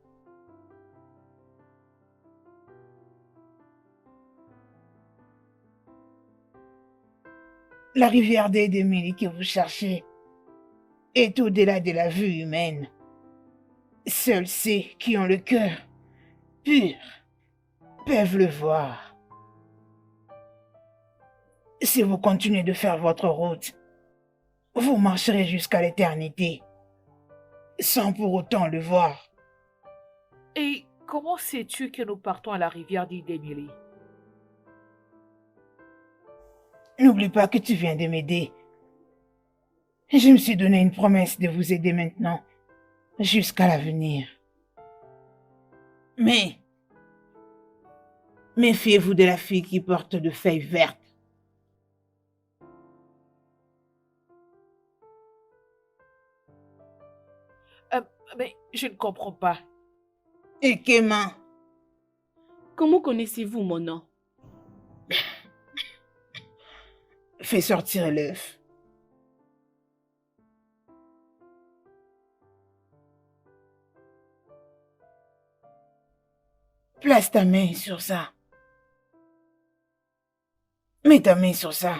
La rivière d'Edemili que vous cherchez est au-delà de la vue humaine. Seuls ceux qui ont le cœur pur peuvent le voir. Si vous continuez de faire votre route, vous marcherez jusqu'à l'éternité, sans pour autant le voir. Et comment sais-tu que nous partons à la rivière d'Idemili? N'oublie pas que tu viens de m'aider. Je me suis donné une promesse de vous aider maintenant, jusqu'à l'avenir. Mais, méfiez-vous de la fille qui porte de feuilles vertes. Mais je ne comprends pas. Et Kéma, Comment connaissez-vous mon nom? fais sortir l'œuf. Place ta main sur ça. Mets ta main sur ça.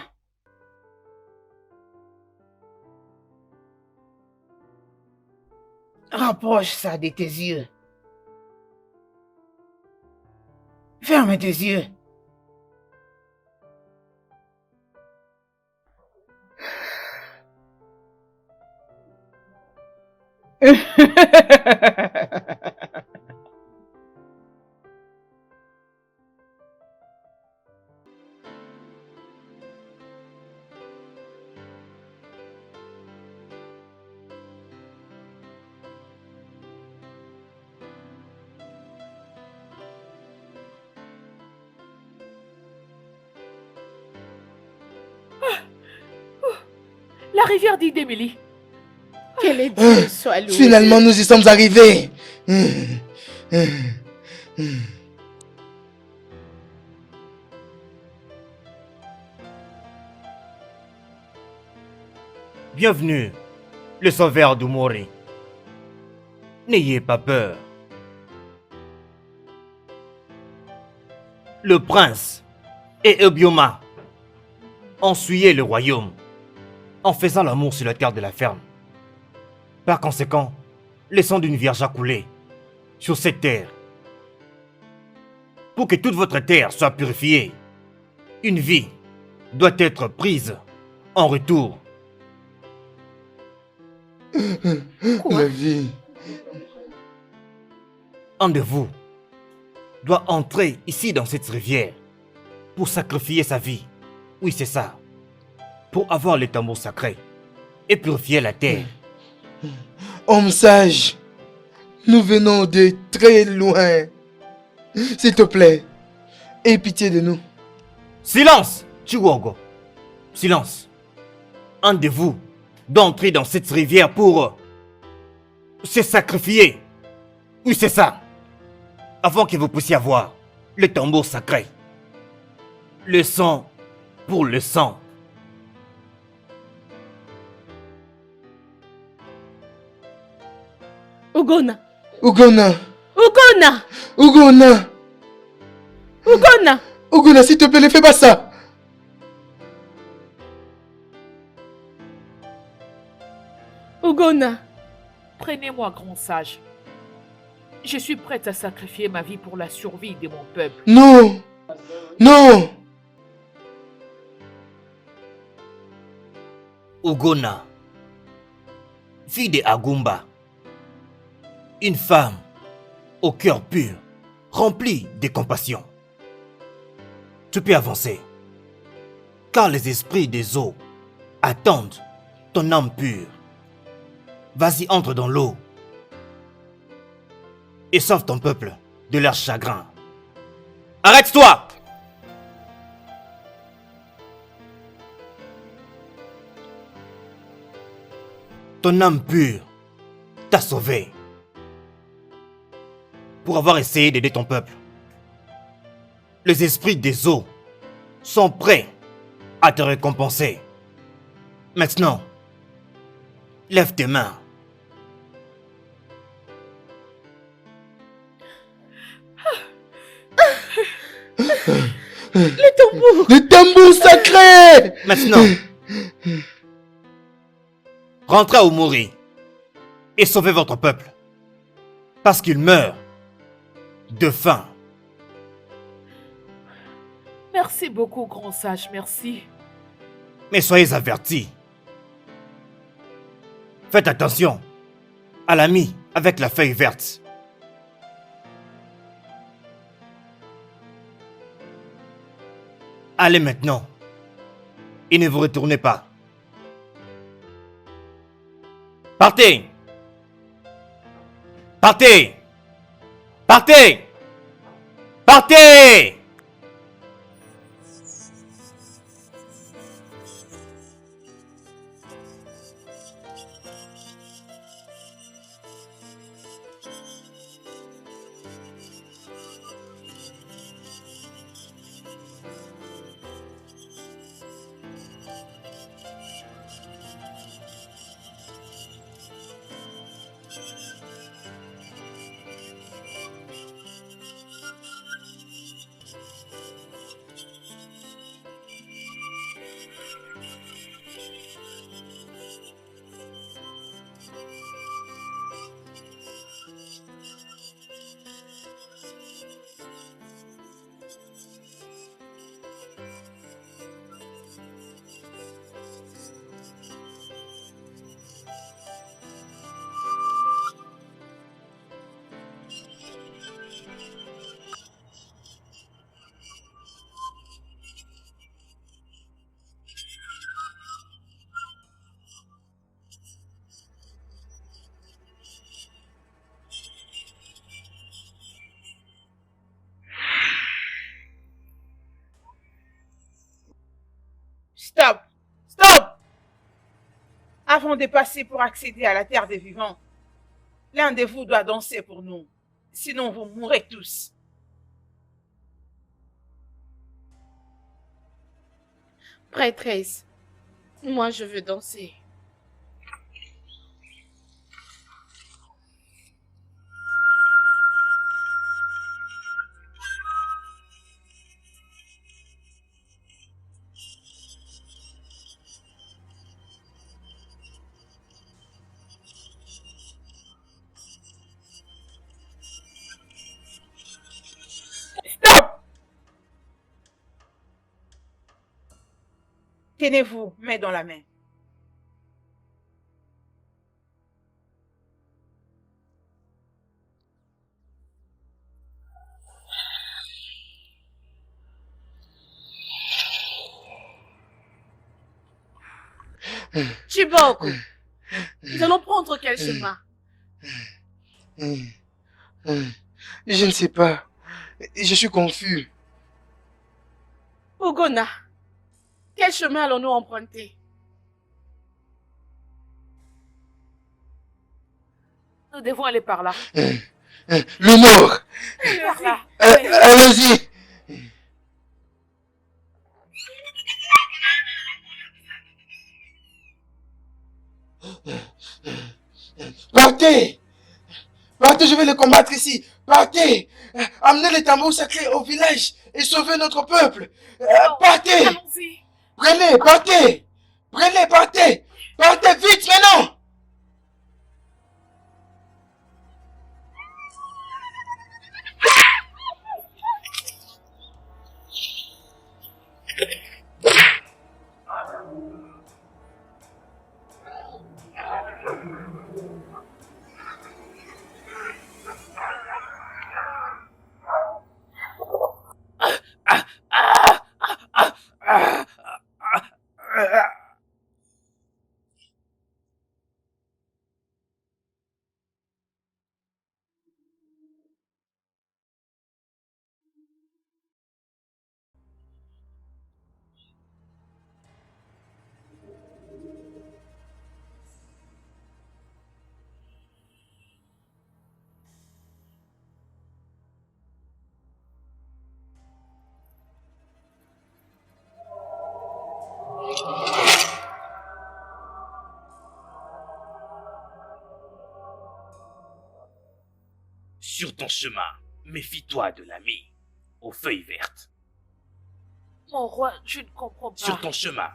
Rapproche ça de tes yeux. Ferme tes yeux. La rivière dit d'Émilie. Que les dieux soient loués. Finalement, nous y sommes arrivés. Bienvenue, le sauveur d'Umori. N'ayez pas peur. Le prince et Ebioma ont souillé le royaume en faisant l'amour sur la terre de la ferme. Par conséquent, le sang d'une vierge a coulé sur cette terre. Pour que toute votre terre soit purifiée, une vie doit être prise en retour. La vie. Un de vous doit entrer ici dans cette rivière pour sacrifier sa vie. Oui, c'est ça. Pour avoir le tambour sacré et purifier la terre. Homme sage, nous venons de très loin. S'il te plaît, aie pitié de nous. Silence, Chiwogo. Silence. Un de vous doit entrer dans cette rivière pour se sacrifier. Oui, c'est ça. Avant que vous puissiez avoir le tambour sacré. Le sang pour le sang. Ugona. Ugona, Ugona. Ugona, Ugona. Ugona, s'il te plaît, ne fais pas ça. Ugona. Prenez-moi, grand sage. Je suis prête à sacrifier ma vie pour la survie de mon peuple. Non, non. Ugona, fille de Agumba, une femme au cœur pur, remplie de compassion. Tu peux avancer, car les esprits des eaux attendent ton âme pure. Vas-y, entre dans l'eau et sauve ton peuple de leur chagrin. Arrête-toi! Ton âme pure t'a sauvé pour avoir essayé d'aider ton peuple. Les esprits des eaux sont prêts à te récompenser. Maintenant, lève tes mains. Le tambour. Le tambour sacré. Maintenant, rentrez à Umori et sauvez votre peuple. Parce qu'il meurt de faim. Merci beaucoup, grand sage, merci. Mais soyez avertis. Faites attention à l'ami avec la feuille verte. Allez maintenant et ne vous retournez pas. Partez! Partez! Partez! Partez! Stop! Stop! Avant de passer pour accéder à la terre des vivants, l'un de vous doit danser pour nous. Sinon, vous mourrez tous. Prêtresse, moi je veux danser. Stop! Tenez-vous, main dans la main. Chiboko, nous allons prendre quel chemin? Je ne sais pas. Je suis confus. Ogona, quel chemin allons-nous emprunter? Nous devons aller par là. Le nord. Par là. Allons-y. Partez! Partez, je vais les combattre ici. Partez! Amenez les tambours sacrés au village et sauvez notre peuple. Partez! Allons-y. Prenez, partez! Prenez, partez! Partez vite maintenant! Sur ton chemin, méfie-toi de l'ami aux feuilles vertes. Mon roi, je ne comprends pas. Sur ton chemin,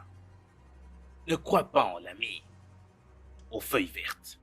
ne crois pas en l'ami aux feuilles vertes.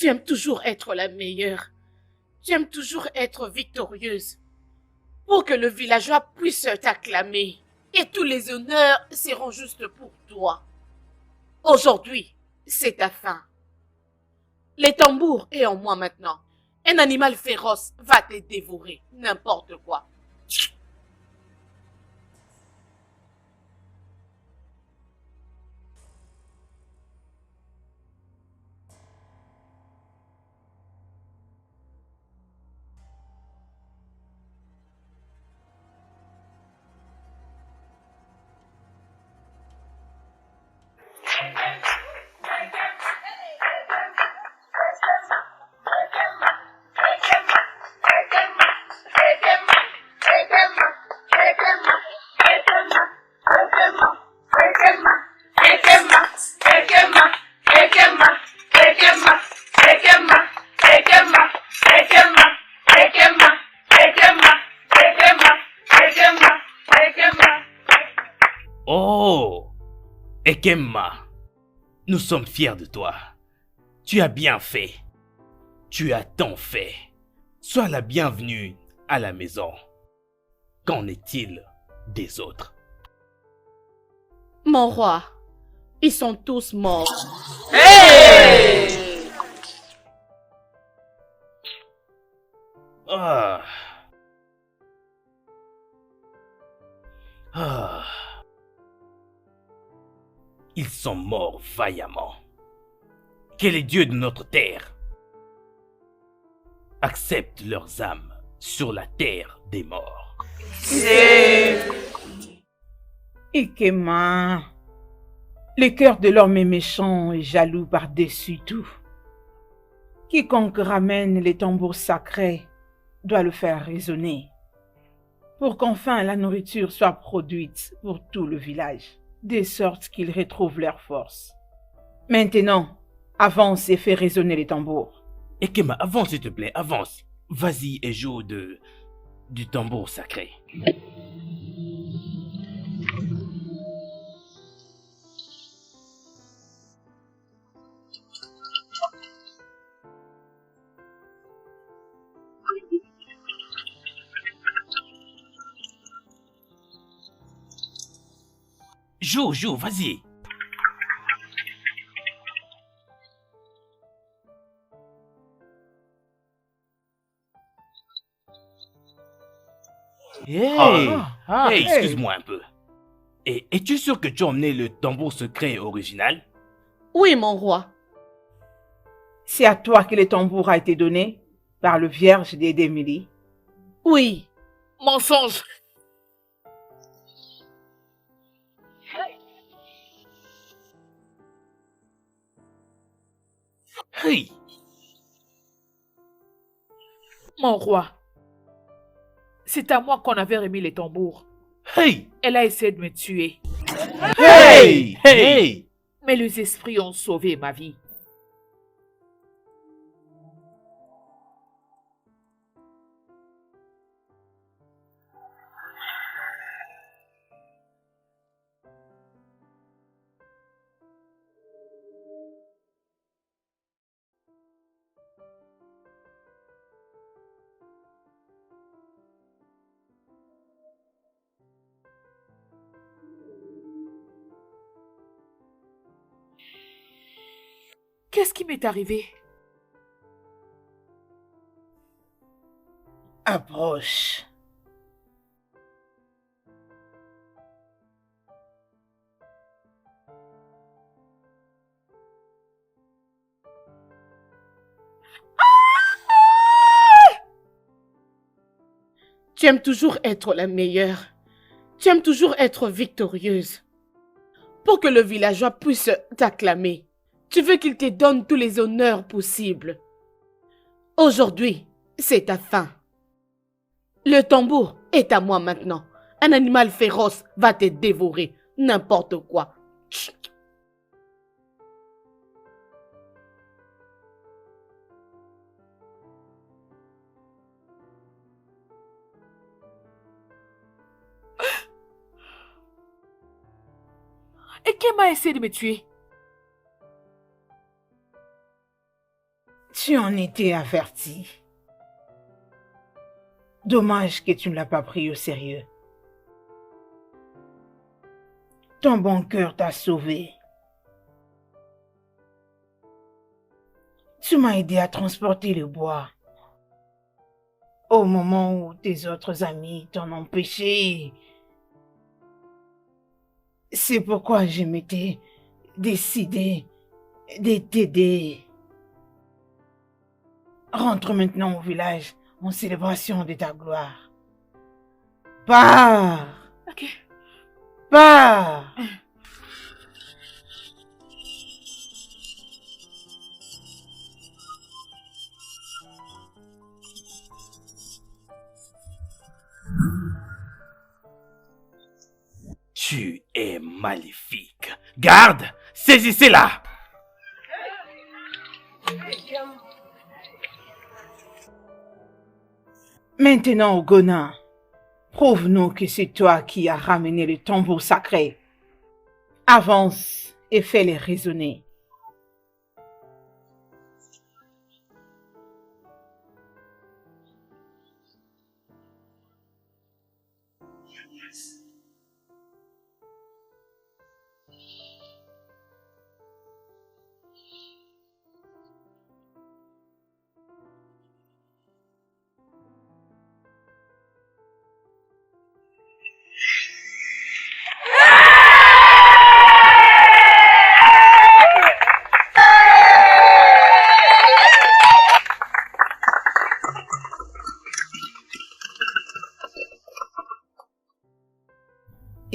Tu aimes toujours être la meilleure. Tu aimes toujours être victorieuse. Pour que le villageois puisse t'acclamer. Et tous les honneurs seront juste pour toi. Aujourd'hui, c'est ta fin. Les tambours est en moi maintenant. Un animal féroce va te dévorer, n'importe quoi. Oh, Ekemma, nous sommes fiers de toi. Tu as bien fait. Tu as tant fait. Sois la bienvenue à la maison. Qu'en est-il des autres? Mon roi, ils sont tous morts. Ah. Ah. Ils sont morts vaillamment. Que les dieux de notre terre acceptent leurs âmes sur la terre des morts. Ikema, le cœur de l'homme est méchant et jaloux par-dessus tout. Quiconque ramène les tambours sacrés doit le faire résonner pour qu'enfin la nourriture soit produite pour tout le village, de sorte qu'ils retrouvent leur force. Maintenant, avance et fais résonner les tambours. Ekema, avance s'il te plaît, avance. Vas-y et joue du tambour sacré. Joue, vas-y. Hey, excuse-moi un peu. Et es-tu sûr que tu as emmené le tambour secret original? Oui, mon roi. C'est à toi que le tambour a été donné par le vierge d'Edemili. Oui. Mensonge. Hey, Mon roi, c'est à moi qu'on avait remis les tambours. hey, Elle a essayé de me tuer, hey. mais les esprits ont sauvé ma vie. Qu'est-ce qui m'est arrivé? Approche. Tu aimes toujours être la meilleure. Tu aimes toujours être victorieuse. Pour que le villageois puisse t'acclamer, tu veux qu'il te donne tous les honneurs possibles. Aujourd'hui, c'est ta fin. Le tambour est à moi maintenant. Un animal féroce va te dévorer, n'importe quoi. Et qui m'a essayé de me tuer? Tu en étais averti. Dommage que tu ne l'as pas pris au sérieux. Ton bon cœur t'a sauvé. Tu m'as aidé à transporter le bois. Au moment où tes autres amis t'en ont empêché. C'est pourquoi je m'étais décidé de t'aider. Rentre maintenant au village en célébration de ta gloire. Pars! Ok. Pars! Tu es maléfique. Garde, saisissez-la. Maintenant, Ogona, prouve-nous que c'est toi qui as ramené le tambour sacré. Avance et fais-les résonner.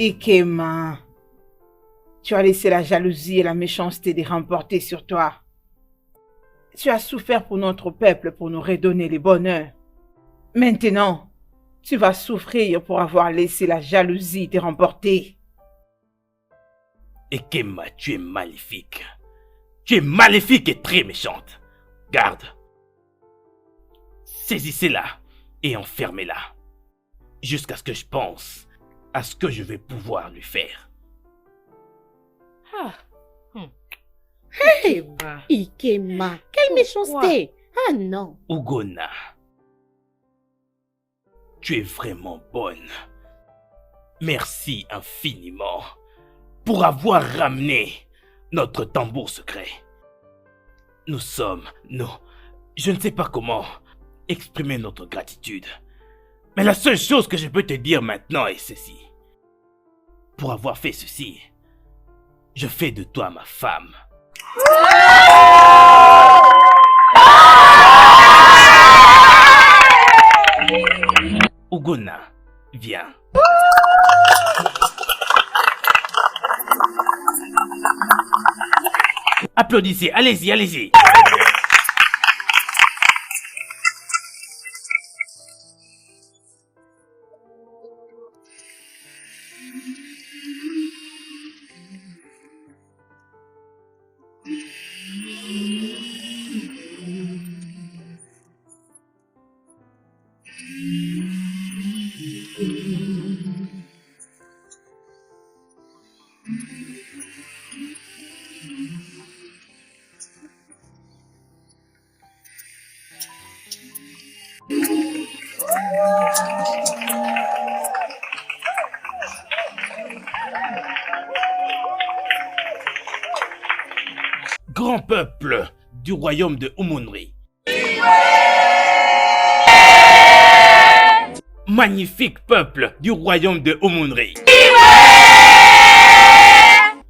Ikema, tu as laissé la jalousie et la méchanceté les remporter sur toi. Tu as souffert pour notre peuple pour nous redonner le bonheur. Maintenant, tu vas souffrir pour avoir laissé la jalousie te remporter. Ekema, tu es maléfique. Tu es maléfique et très méchante. Garde. Saisissez-la et enfermez-la. Jusqu'à ce que je pense à ce que je vais pouvoir lui faire. Ah. Hey, Ikema. Ikema, quelle méchanceté! Ah non! Ogona, tu es vraiment bonne. Merci infiniment pour avoir ramené notre tambour secret. Nous, je ne sais pas comment exprimer notre gratitude. Mais la seule chose que je peux te dire maintenant est ceci. Pour avoir fait ceci, je fais de toi ma femme. Ogona, viens. Applaudissez, allez-y, allez-y. Grand peuple du royaume de Umunri. Magnifique peuple du royaume de Umunri.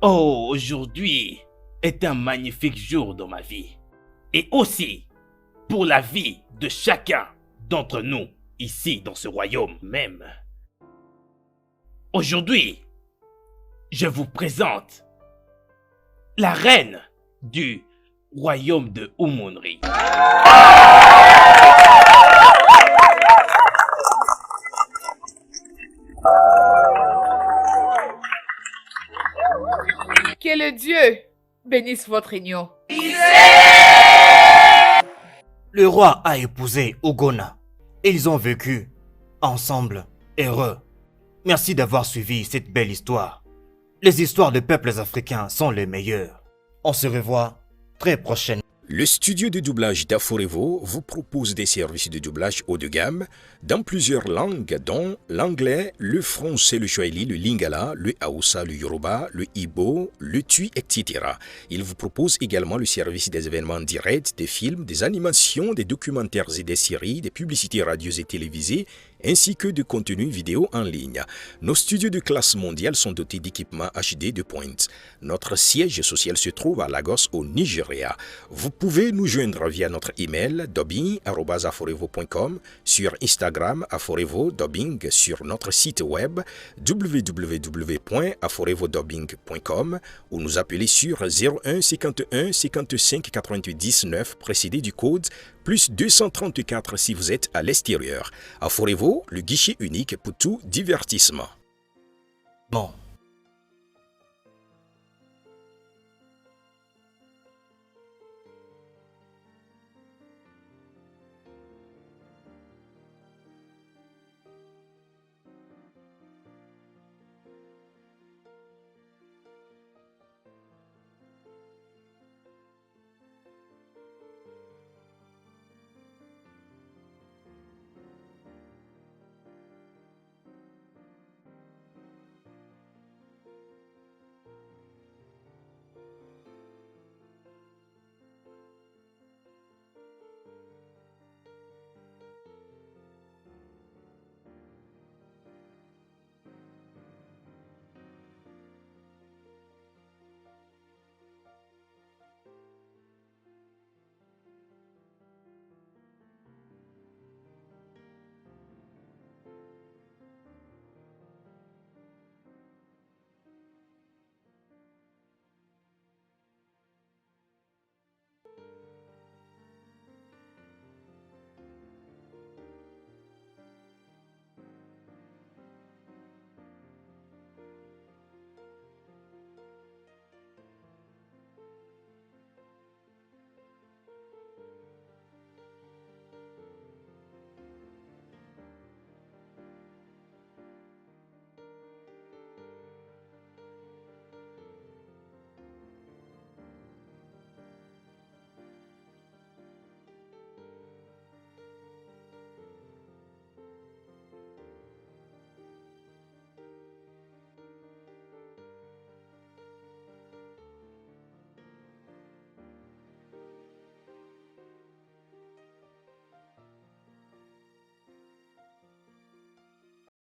Oh, aujourd'hui est un magnifique jour dans ma vie. Et aussi pour la vie de chacun d'entre nous ici dans ce royaume même. Aujourd'hui, je vous présente la reine du royaume de Umunri. Que le Dieu bénisse votre union. Le roi a épousé Ogona et ils ont vécu ensemble heureux. Merci d'avoir suivi cette belle histoire. Les histoires de peuples africains sont les meilleures. On se revoit très prochainement. Le studio de doublage d'Aforevo vous propose des services de doublage haut de gamme dans plusieurs langues dont l'anglais, le français, le swahili, le lingala, le hausa, le yoruba, le ibo, le tui, etc. Il vous propose également le service des événements directs, des films, des animations, des documentaires et des séries, des publicités radio et télévisées, ainsi que de contenus vidéo en ligne. Nos studios de classe mondiale sont dotés d'équipements HD de pointe. Notre siège social se trouve à Lagos au Nigeria. Vous pouvez nous joindre via notre email dubbing@aforevo.com, sur Instagram Aforevo Dubbing, sur notre site web www.aforevodubbing.com ou nous appeler sur 01 51 55 88 19 précédé du code plus 234 si vous êtes à l'extérieur. Aforevo, le guichet unique pour tout divertissement. Bon,